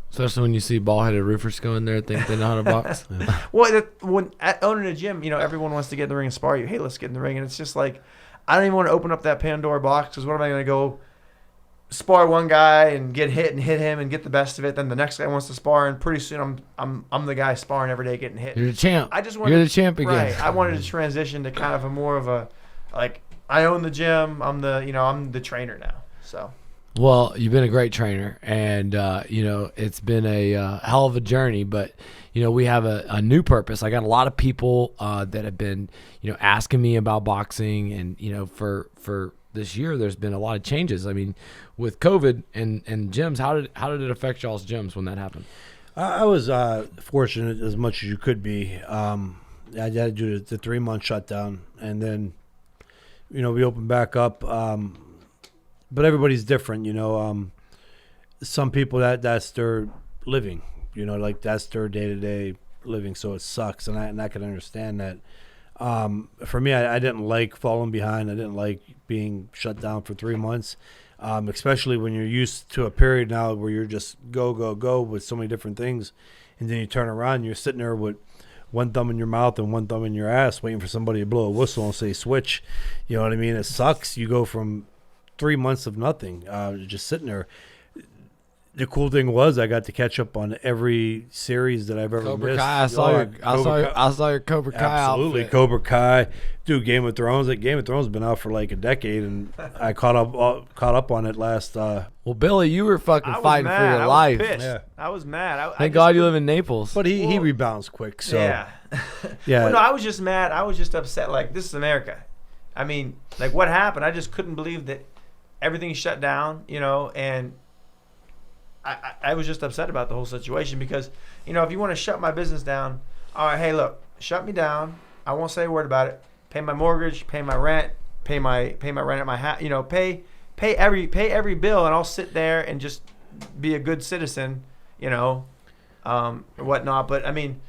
Especially when you see ball-headed roofers go in there, think they know how to box. Well, when owning a gym, everyone wants to get in the ring and spar you. Hey, let's get in the ring, and it's just like I don't even want to open up that Pandora box because what am I going to go spar one guy and get hit and hit him and get the best of it? Then the next guy wants to spar, and pretty soon I'm the guy sparring every day getting hit. You're the champ. You're the champ again. Right. I wanted to transition to kind of a more of a I own the gym. I'm the trainer now. So. Well, you've been a great trainer, and it's been a hell of a journey. But we have a new purpose. I got a lot of people that have been asking me about boxing, and for this year, there's been a lot of changes. I mean, with COVID and gyms, how did it affect y'all's gyms when that happened? I was fortunate as much as you could be. I had to do the 3-month shutdown, and then we opened back up. But everybody's different, some people that's their living, like that's their day-to-day living. So it sucks. And I can understand that. For me, I didn't like falling behind. I didn't like being shut down for 3 months, especially when you're used to a period now where you're just go, go, go with so many different things. And then you turn around and you're sitting there with one thumb in your mouth and one thumb in your ass waiting for somebody to blow a whistle and say switch. You know what I mean? It sucks. You go from 3 months of nothing, just sitting there. The cool thing was I got to catch up on every series that I've ever Cobra missed. Kai. I saw your Cobra Kai Absolutely, outfit. Cobra Kai. Dude, Game of Thrones. Game of Thrones has been out for like a decade, and I caught up on it last. Well, Billy, you were fucking I was fighting mad. for your I was life. pissed. Yeah. I was mad. Thank God you live in Naples. But he rebounds quick. So Yeah. yeah. Well, no, I was just mad. I was just upset. Like, this is America. I mean, like, what happened? I just couldn't believe that everything shut down, and I was just upset about the whole situation because, if you want to shut my business down, all right, hey, look, shut me down. I won't say a word about it. Pay my mortgage, pay my rent, pay my rent at my house, pay every bill, and I'll sit there and just be a good citizen, or whatnot. But I mean,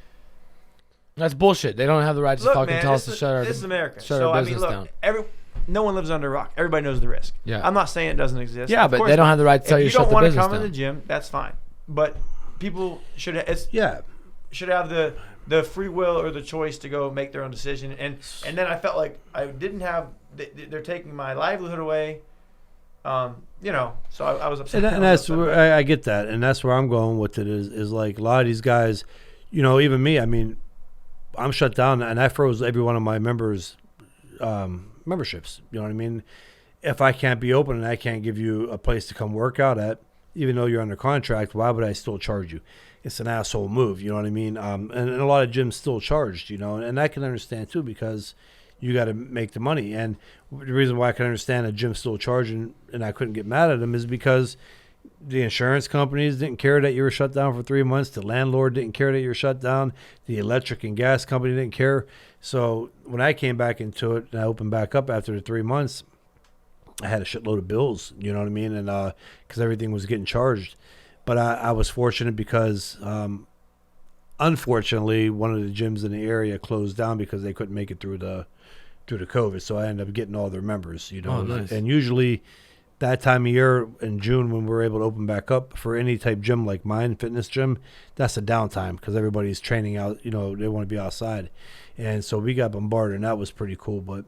that's bullshit. They don't have the right to fucking tell us to shut our this is America. shut our business down. No one lives under a rock. Everybody knows the risk. Yeah. I'm not saying it doesn't exist. Yeah, Of but course they don't not. have the right to tell you to shut the business If you don't want to come down. in the gym, that's fine. But people should Yeah. should have the free will or the choice to go make their own decision. And then I felt like I didn't have. They're taking my livelihood away. So I was upset. And that's where I get that, and that's where I'm going with it. Is like a lot of these guys, even me. I mean, I'm shut down, and I froze every one of my members' memberships. You know what I mean? If I can't be open and I can't give you a place to come work out at, even though you're under contract, why would I still charge you? It's an asshole move. You know what I mean? And a lot of gyms still charged. And I can understand too because you got to make the money. And the reason why I can understand a gym still charging and I couldn't get mad at them is because the insurance companies didn't care that you were shut down for 3 months. The landlord didn't care that you were shut down. The electric and gas company didn't care. So when I came back into it and I opened back up after the 3 months, I had a shitload of bills, you know what I mean? And because everything was getting charged. But I was fortunate because, unfortunately, one of the gyms in the area closed down because they couldn't make it through the COVID. So I ended up getting all their members, Oh, nice. And usually that time of year in June when we're able to open back up for any type gym like mine, fitness gym, that's a downtime because everybody's training out, they want to be outside. And so we got bombarded, and that was pretty cool. But,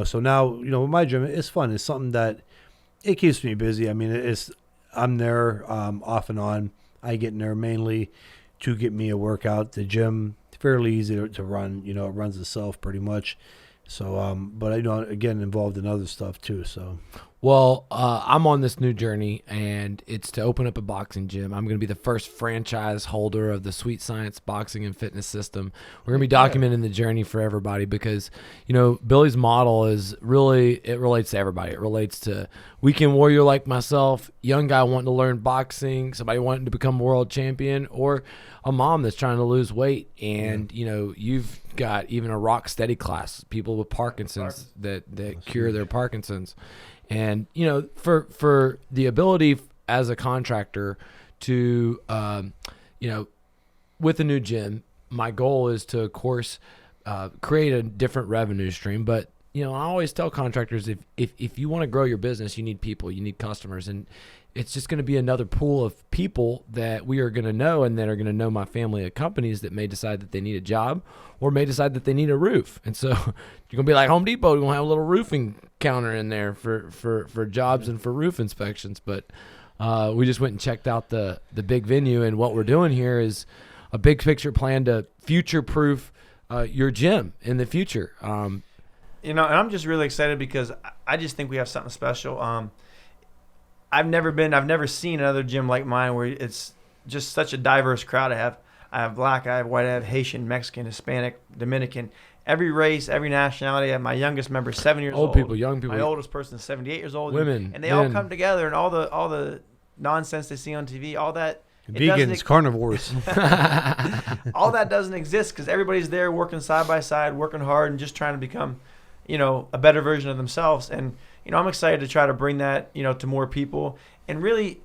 so now, with my gym, it's fun. It's something that it keeps me busy. I mean, I'm there off and on. I get in there mainly to get me a workout. The gym, fairly easy to run. It runs itself pretty much. So, but again, involved in other stuff too. So, Well, I'm on this new journey, and it's to open up a boxing gym. I'm going to be the first franchise holder of the Sweet Science Boxing and Fitness System. We're going to be documenting the journey for everybody because, Billy's model is really, it relates to everybody. It relates to weekend warrior like myself, young guy wanting to learn boxing, somebody wanting to become a world champion, or a mom that's trying to lose weight. And, you've got even a rock steady class, people with Parkinson's that cure their Parkinson's. And, for the ability as a contractor to, with a new gym, my goal is to, of course, create a different revenue stream. But, I always tell contractors, if you want to grow your business, you need people, you need customers. And it's just going to be another pool of people that we are going to know and that are going to know my family of companies that may decide that they need a job or may decide that they need a roof. And so you're going to be like Home Depot. You're going to have a little roofing counter in there for jobs and for roof inspections. But we just went and checked out the big venue. And what we're doing here is a big picture plan to future-proof your gym in the future. And I'm just really excited because I just think we have something special. I've never seen another gym like mine where it's just such a diverse crowd. I have black, I have white, I have Haitian, Mexican, Hispanic, Dominican, every race, every nationality. I have my youngest member 7 years old. Old people, young people. My oldest person is 78 years old. Women, and they all come together, and all the nonsense they see on TV, all that. Vegans, carnivores. All that doesn't exist because everybody's there working side by side, working hard, and just trying to become, a better version of themselves. And I'm excited to try to bring that, to more people, and really,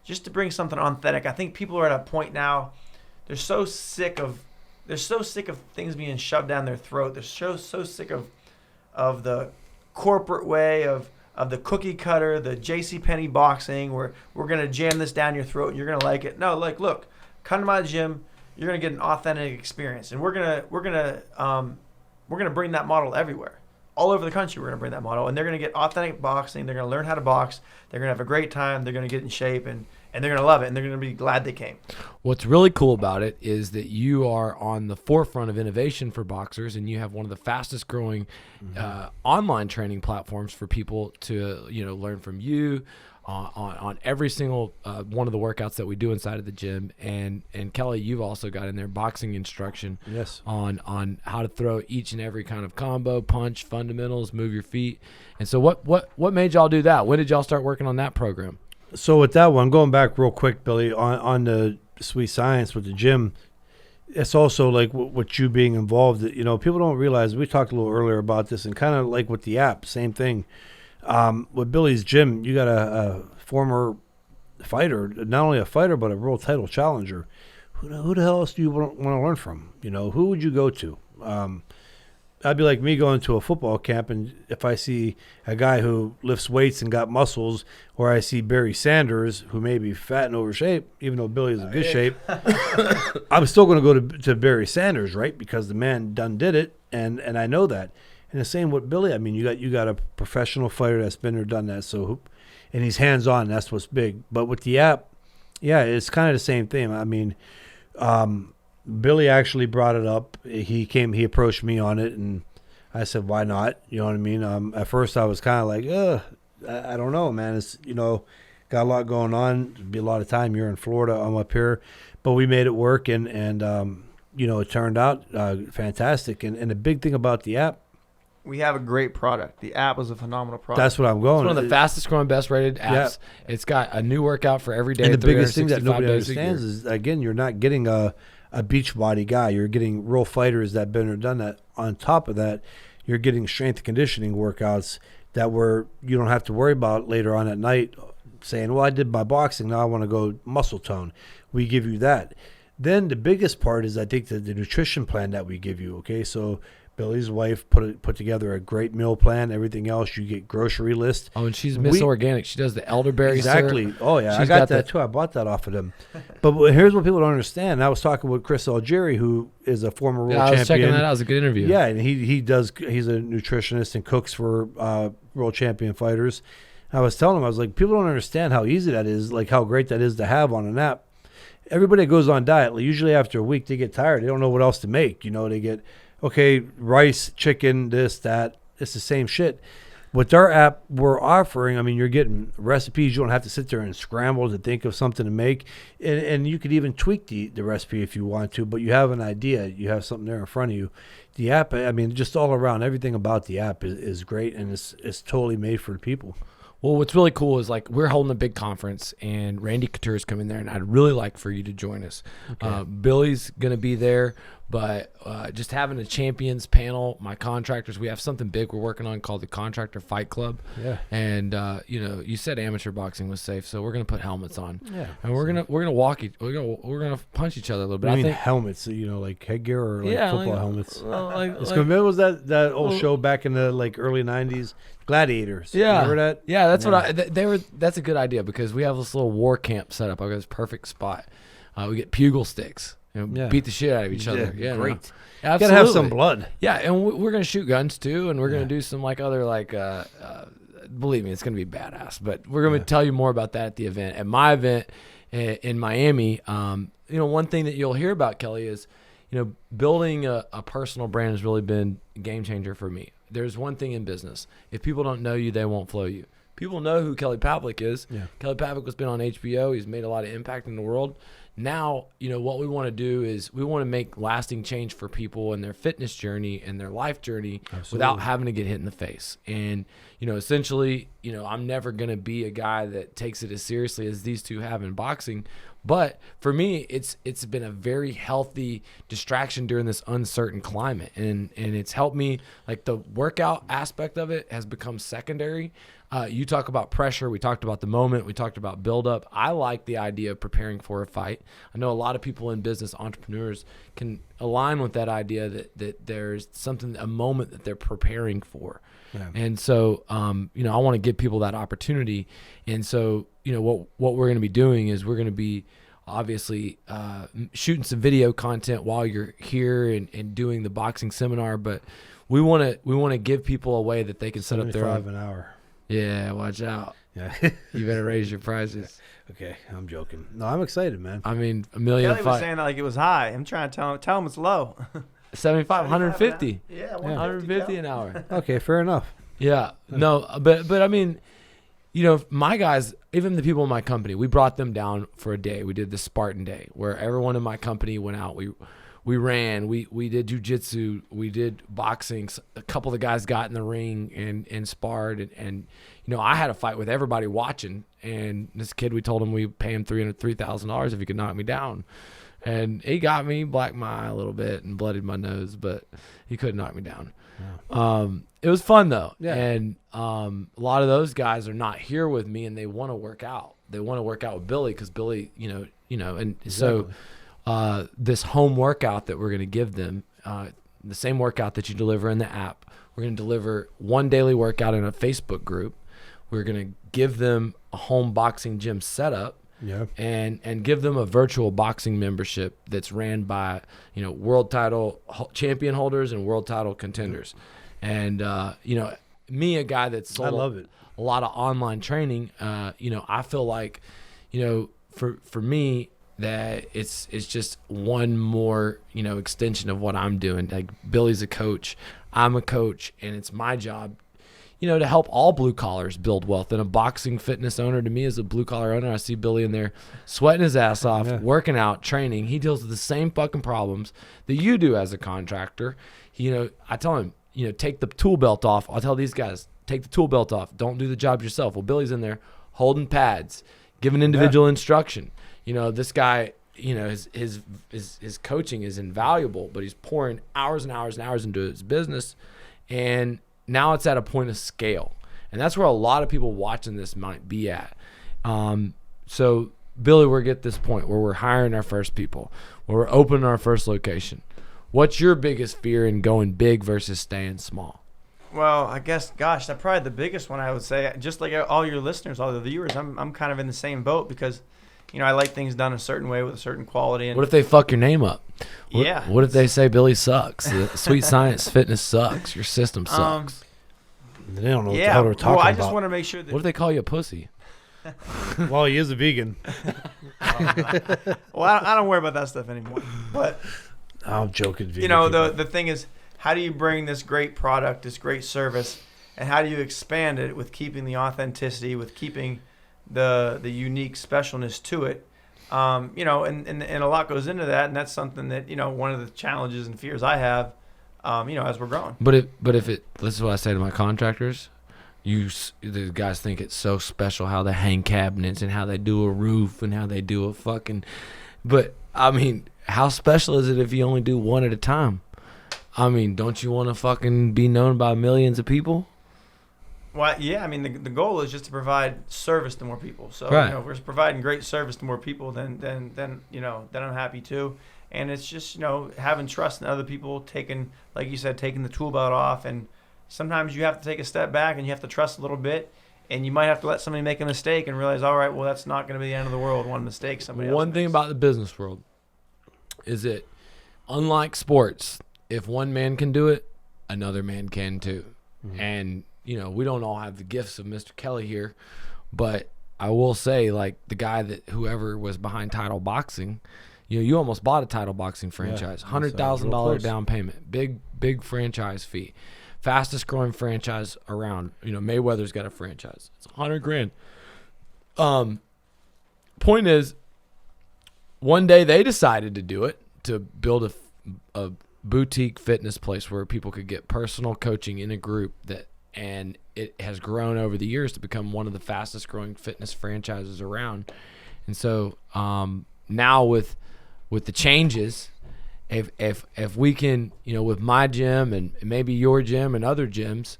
just to bring something authentic. I think people are at a point now; they're so sick of things being shoved down their throat. They're so sick of the corporate way of the cookie cutter, the JCPenney boxing, where we're going to jam this down your throat and you're going to like it. No, look, come to my gym. You're going to get an authentic experience. And we're going to bring that model everywhere. All over the country, we're going to bring that model. And they're going to get authentic boxing. They're going to learn how to box. They're going to have a great time. They're going to get in shape. And they're going to love it. And they're going to be glad they came. What's really cool about it is that you are on the forefront of innovation for boxers, and you have one of the fastest growing online training platforms for people to learn from you on every single one of the workouts that we do inside of the gym. And Kelly, you've also got in there boxing instruction. Yes. On how to throw each and every kind of combo, punch, fundamentals, move your feet. And so what made y'all do that? When did y'all start working on that program? So with that one, going back real quick, Billy, on the Sweet Science with the gym, it's also like what you being involved. People don't realize, we talked a little earlier about this, and kind of like with the app, same thing. With Billy's gym, you got a former fighter, not only a fighter, but a world title challenger. Who the hell else do you want to learn from? Who would you go to? That'd be like me going to a football camp, and if I see a guy who lifts weights and got muscles, or I see Barry Sanders, who may be fat and over shape, even though Billy's in good shape, I'm still going to go to Barry Sanders, right? Because the man done did it, and I know that. And the same with Billy. I mean, you got a professional fighter that's been there, done that. So, and he's hands on. That's what's big. But with the app, yeah, it's kind of the same thing. I mean, Billy actually brought it up. He approached me on it, and I said, why not? You know what I mean? At first I was kind of like, I don't know, man. It's, got a lot going on. It'd be a lot of time. You're in Florida, I'm up here. But we made it work, and it turned out fantastic. And the big thing about the app, we have a great product. The app is a phenomenal product. That's what I'm going. It's one of the fastest growing, best rated apps. Yeah. It's got a new workout for every day. And the biggest thing that nobody understands is, again, you're not getting a beach body guy. You're getting real fighters that been or done that. On top of that, you're getting strength and conditioning workouts that you don't have to worry about later on at night saying, well, I did my boxing, now I want to go muscle tone. We give you that. Then the biggest part is, I think, the nutrition plan that we give you. Okay, so Billy's wife put together a great meal plan. Everything else, you get grocery list. Oh, and she's Miss Organic. She does the elderberry exactly. syrup. Oh yeah, I got that too. I bought that off of them. But here's what people don't understand. I was talking with Chris Algieri, who is a former world champion. I was checking that out. It was a good interview. Yeah, and he's a nutritionist and cooks for world champion fighters. I was telling him, I was like, people don't understand how easy that is, like how great that is to have on an app. Everybody that goes on diet, usually after a week, they get tired. They don't know what else to make. They get, okay, rice, chicken, this, that. It's the same shit. With our app, we're offering, you're getting recipes. You don't have to sit there and scramble to think of something to make. And you could even tweak the recipe if you want to, but you have an idea. You have something there in front of you. The app, just all around, everything about the app is great, and it's totally made for the people. Well, what's really cool is we're holding a big conference, and Randy Couture is coming there, and I'd really like for you to join us. Okay. Billy's going to be there, but just having a champions panel, my contractors, we have something big we're working on called the Contractor Fight Club. Yeah. And you said amateur boxing was safe, so we're going to put helmets on. Yeah. And we're going to walk we're going to punch each other a little bit. I think helmets, like headgear or football helmets. Was that old show back in the early 90s? Gladiators. Yeah. Remember that? Yeah, that's that's a good idea, because we have this little war camp set up. I got this perfect spot. We get pugil sticks. Beat the shit out of each other. Yeah, great. No. You gotta have some blood. Yeah, and we're gonna shoot guns too, and we're gonna do some other believe me, it's gonna be badass. But we're gonna tell you more about that at the event. At my event in Miami, one thing that you'll hear about, Kelly, is building a personal brand has really been a game changer for me. There's one thing in business: if people don't know you, they won't flow you. people know who Kelly Pavlik is. Yeah. Kelly Pavlik has been on HBO. He's made a lot of impact in the world. Now, what we want to do is we want to make lasting change for people in their fitness journey and their life journey without having to get hit in the face. And, essentially, I'm never going to be a guy that takes it as seriously as these two have in boxing. But for me, it's been a very healthy distraction during this uncertain climate. And it's helped me, like the workout aspect of it has become secondary. You talk about pressure. We talked about the moment. We talked about buildup. I like the idea of preparing for a fight. I know a lot of people in business, entrepreneurs, can align with that idea that there's a moment that they're preparing for. Yeah. And so, I want to give people that opportunity. And so, what we're going to be doing is we're going to be obviously shooting some video content while you're here and doing the boxing seminar. But we want to give people a way that they can set up their own. $75 an hour. Yeah, watch out. Yeah. You better raise your prices. Okay, I'm joking. No, I'm excited, man. I mean, $1 million. Kelly was saying that like it was high. I'm trying to tell him it's low. 75, 150. Yeah, 150 an hour. Okay, fair enough. Yeah. No, but I mean, my guys, even the people in my company, we brought them down for a day. We did the Spartan Day where everyone in my company went out. We ran, we did jujitsu, we did boxing. A couple of the guys got in the ring and sparred. And I had a fight with everybody watching. And this kid, we told him we'd pay him $3,000 if he could knock me down. And he got me, blacked my eye a little bit and bloodied my nose, but he couldn't knock me down. Yeah. It was fun, though. Yeah. And a lot of those guys are not here with me, and they want to work out. They want to work out with Billy because Billy, and exactly. So this home workout that we're going to give them, the same workout that you deliver in the app, we're going to deliver one daily workout in a Facebook group. We're going to give them a home boxing gym setup. Yeah. And give them a virtual boxing membership that's ran by, world title champion holders and world title contenders. And, me, a guy that's sold I love it. A lot of online training, I feel like, for me, that it's just one more, extension of what I'm doing. Like Billy's a coach, I'm a coach, and it's my job to help all blue collars build wealth. And a boxing fitness owner, to me, is a blue collar owner. I see Billy in there sweating his ass off, working out, training. He deals with the same fucking problems that you do as a contractor. I tell him, take the tool belt off. I'll tell these guys, take the tool belt off. Don't do the job yourself. Well, Billy's in there holding pads, giving individual instruction. This guy, his coaching is invaluable, but he's pouring hours and hours and hours into his business. And now it's at a point of scale. And that's where a lot of people watching this might be at. So, Billy, we're at this point where we're hiring our first people, where we're opening our first location. What's your biggest fear in going big versus staying small? Well, I guess, that's probably the biggest one I would say. Just like all your listeners, all the viewers, I'm kind of in the same boat because, I like things done a certain way with a certain quality. And what if they fuck your name up? Yeah. What if they say Billy sucks? Sweet Science Fitness sucks. Your system sucks. They don't know what the hell they're talking about. I just want to make sure that. What if they call you a pussy? Well, he is a vegan. Well, I don't worry about that stuff anymore. But I'm joking. The thing is, how do you bring this great product, this great service, and how do you expand it with keeping the authenticity, with keeping the unique specialness to it? And a lot goes into that, and that's something that one of the challenges and fears I have, as we're growing. But this is what I say to my contractors. The guys think it's so special how they hang cabinets and how they do a roof and how they do a fucking. But I mean, how special is it if you only do one at a time? I mean, don't you want to fucking be known by millions of people? Well, yeah. I mean, the goal is just to provide service to more people. So right. If we're providing great service to more people, then I'm happy too. And it's just having trust in other people, taking the tool belt off, and sometimes you have to take a step back and you have to trust a little bit, and you might have to let somebody make a mistake and realize, all right, well, that's not going to be the end of the world. One mistake, somebody else. One thing about the business world is that, unlike sports, if one man can do it, another man can too. Mm-hmm. And we don't all have the gifts of Mr. Kelly here, but I will say, like the guy whoever was behind Title Boxing, you almost bought a Title Boxing franchise, $100,000 down payment, big franchise fee. fastest growing franchise around. Mayweather's got a franchise. It's $100,000. Point is, one day they decided to do it, to build a boutique fitness place where people could get personal coaching in a group and it has grown over the years to become one of the fastest growing fitness franchises around. And so now with the changes, if we can, with my gym and maybe your gym and other gyms,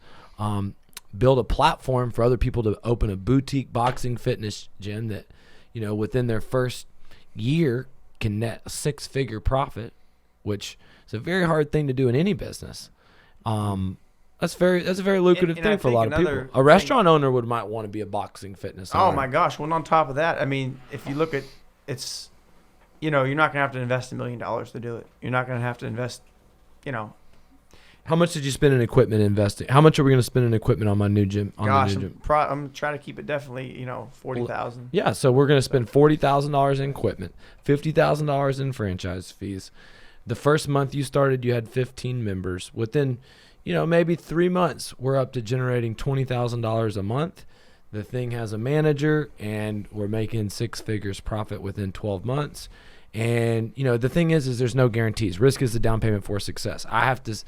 build a platform for other people to open a boutique boxing fitness gym that, within their first year can net a 6-figure profit, which is a very hard thing to do in any business. That's a very lucrative thing for a lot of people. A restaurant owner might want to be a boxing fitness owner. Oh my gosh. Well, on top of that, I mean, if you look at it's, you're not going to have to invest $1 million to do it. You're not going to have to invest, How much did you spend in equipment investing? How much are we going to spend in equipment on my new gym? I'm trying to keep it definitely, $40,000. Yeah, so we're going to spend $40,000 in equipment, $50,000 in franchise fees. The first month you started, you had 15 members. Within, maybe 3 months, we're up to generating $20,000 a month. The thing has a manager, and we're making 6 figures profit within 12 months. And, the thing is there's no guarantees. Risk is the down payment for success. I have to,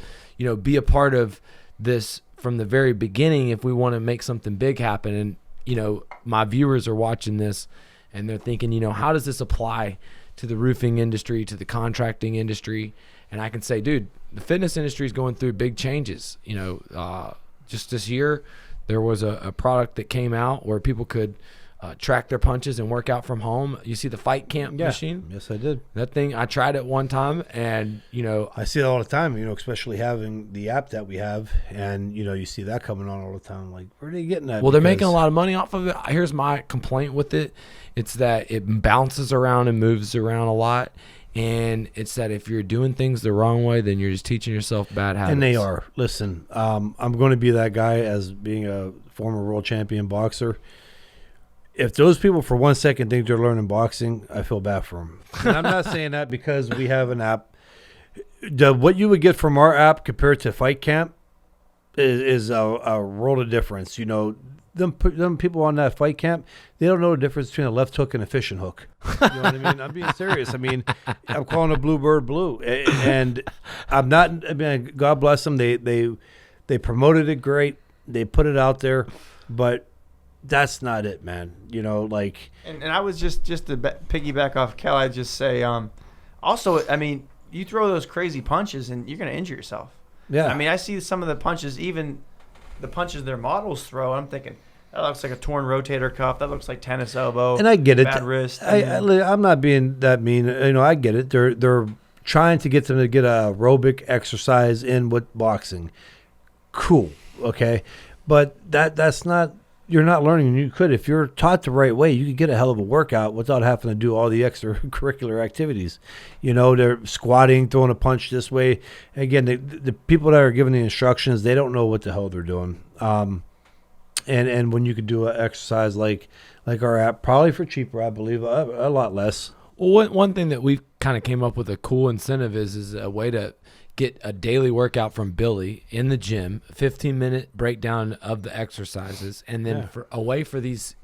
be a part of this from the very beginning if we want to make something big happen. And, my viewers are watching this, and they're thinking, how does this apply to the roofing industry, to the contracting industry? And I can say, dude, the fitness industry is going through big changes. Just this year, there was a product that came out where people could track their punches and work out from home. You see the Fight Camp machine? Yes, I did. That thing, I tried it one time, and I see it all the time. Especially having the app that we have, and you see that coming on all the time. Like, where are they getting that? Well, they're making a lot of money off of it. Here's my complaint with it: it's that it bounces around and moves around a lot. And it's that if you're doing things the wrong way, then you're just teaching yourself bad habits. And they are. Listen, I'm going to be that guy as being a former world champion boxer. If those people for 1 second think they're learning boxing, I feel bad for them. And I'm not saying that because we have an app. What you would get from our app compared to Fight Camp is a world of difference. Them people on that Fight Camp, they don't know the difference between a left hook and a fishing hook. You know what I mean? I'm being serious. I mean, I'm calling a bluebird blue, and I'm not. I mean, God bless them. They promoted it great. They put it out there, but that's not it, man. And I was just to piggyback off Kel, I'd just say, also, I mean, you throw those crazy punches and you're going to injure yourself. Yeah. I mean, I see some of the punches, even the punches their models throw. I'm thinking, that looks like a torn rotator cuff. That looks like tennis elbow. And I get it. Bad wrist. I'm not being that mean. I get it. They're trying to get them to get a aerobic exercise in with boxing. Cool. Okay. But that's not. You're not learning. You could, if you're taught the right way, you could get a hell of a workout without having to do all the extracurricular activities. They're squatting, throwing a punch this way. Again, the people that are giving the instructions, they don't know what the hell they're doing. And when you could do an exercise like our app, probably for cheaper, I believe, a lot less. Well, one thing that we've kind of came up with a cool incentive is a way to get a daily workout from Billy in the gym, 15-minute breakdown of the exercises, and then a way for these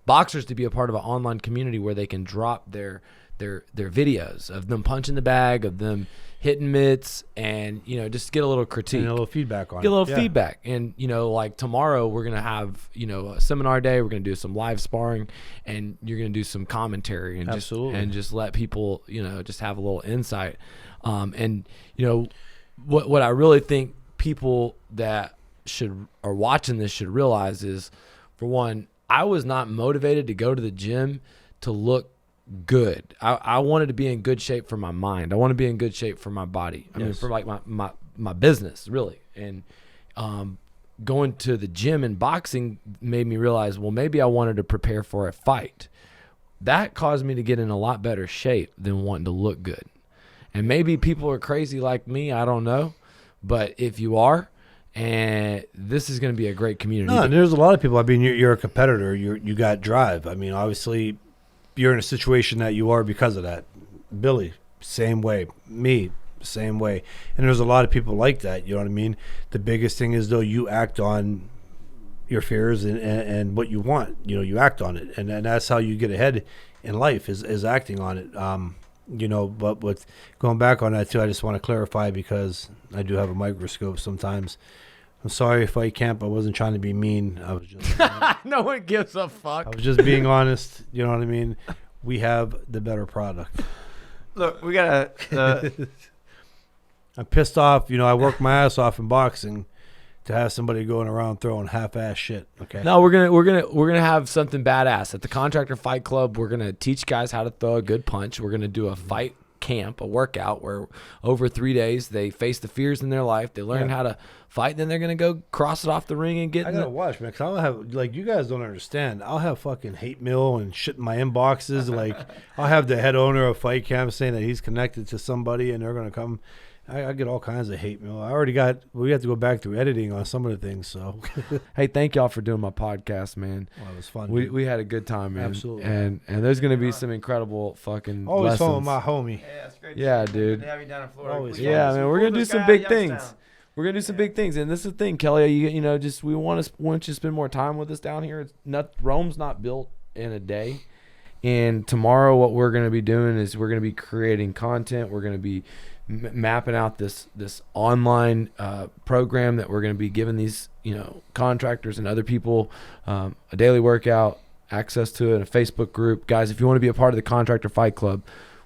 boxers to be a part of an online community where they can drop their videos of them punching the bag, of them hitting mitts, and just get a little critique, and a little feedback on it. Get a little feedback, and like tomorrow we're gonna have a seminar day. We're gonna do some live sparring, and you're gonna do some commentary, and just let people just have a little insight. And what I really think people that are watching this should realize is, for one, I was not motivated to go to the gym to look good. I wanted to be in good shape for my mind. I want to be in good shape for my body. I mean, for like my business, really. And going to the gym and boxing made me realize, well, maybe I wanted to prepare for a fight. That caused me to get in a lot better shape than wanting to look good. And maybe people are crazy like me, I don't know. But if you are, and this is going to be a great community. No, there's a lot of people. I mean, you're a competitor. You got drive. I mean, obviously, you're in a situation that you are because of that. Billy, same way. Me, same way. And there's a lot of people like that. You know what I mean? The biggest thing is, though, you act on your fears and what you want. You know, you act on it. And that's how you get ahead in life is acting on it. You know, but with going back on that, too, I just want to clarify because I do have a microscope sometimes. I'm sorry, Fight Camp. I wasn't trying to be mean. I was just no one gives a fuck. I was just being honest. You know what I mean? We have the better product. Look, we got I'm pissed off. You know, I worked my ass off in boxing to have somebody going around throwing half-ass shit. Okay. No, we're gonna have something badass at the Contractor Fight Club. We're gonna teach guys how to throw a good punch. We're gonna do a fight camp, a workout where over 3 days they face the fears in their life. They learn how to fight. Then they're gonna go cross it off the ring and get. I gotta watch, man, because I'll have, like, you guys don't understand. I'll have fucking hate mail and shit in my inboxes. Like, I'll have the head owner of Fight Camp saying that he's connected to somebody and they're gonna come. I get all kinds of hate mail. I already got. We have to go back through editing on some of the things. So, hey, thank y'all for doing my podcast, man. Well, it was fun. We had a good time, man. Absolutely. And there's gonna be some incredible fucking Always lessons. fun with my homie. Yeah, it's great. Yeah, Good dude. to have you down in Florida. Always Yeah, man, we're gonna do some big things. We're gonna do some big things, and this is the thing, Kelly. You know, just we want you to spend more time with us down here. It's not Rome's not built in a day. And tomorrow, what we're gonna be doing is we're gonna be creating content. We're gonna be mapping out this online program that we're gonna be giving these contractors and other people a daily workout, access to it, a Facebook group. Guys, if you want to be a part of the Contractor Fight Club,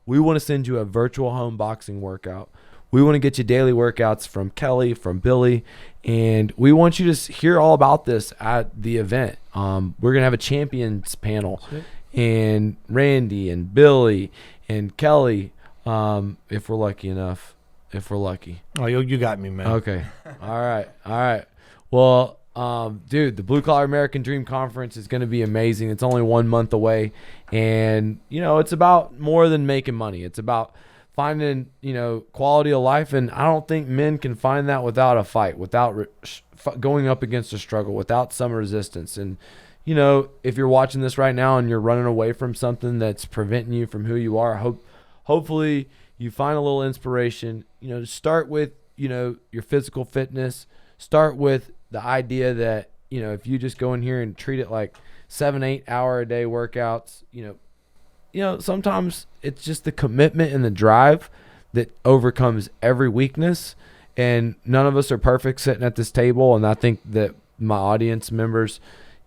we want to send you a virtual home boxing workout. We want to get you daily workouts from Kelly, from Billy, and we want you to hear all about this at the event. We're going to have a champions panel, and Randy and Billy and Kelly, if we're lucky enough. If we're lucky. Oh, you got me, man. Okay. All right. Well, dude, the Blue Collar American Dream Conference is going to be amazing. It's only 1 month away, and it's about more than making money. It's about finding quality of life, and I don't think men can find that without a fight, without going up against a struggle, without some resistance. And if you're watching this right now and you're running away from something that's preventing you from who you are, hopefully you find a little inspiration. Start with your physical fitness. Start with the idea that if you just go in here and treat it like 7-8 hour a day workouts, sometimes it's just the commitment and the drive that overcomes every weakness. And none of us are perfect sitting at this table. And I think that my audience members,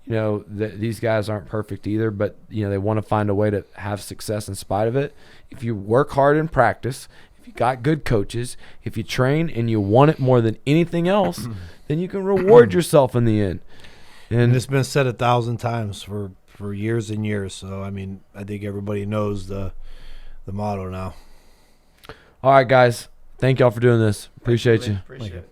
that these guys aren't perfect either, but they want to find a way to have success in spite of it. If you work hard in practice, if you got good coaches, if you train and you want it more than anything else, then you can reward yourself in the end. And it's been said 1,000 times for years and years. So, I mean, I think everybody knows the motto now. All right, guys. Thank y'all for doing this. Appreciate you. Appreciate it.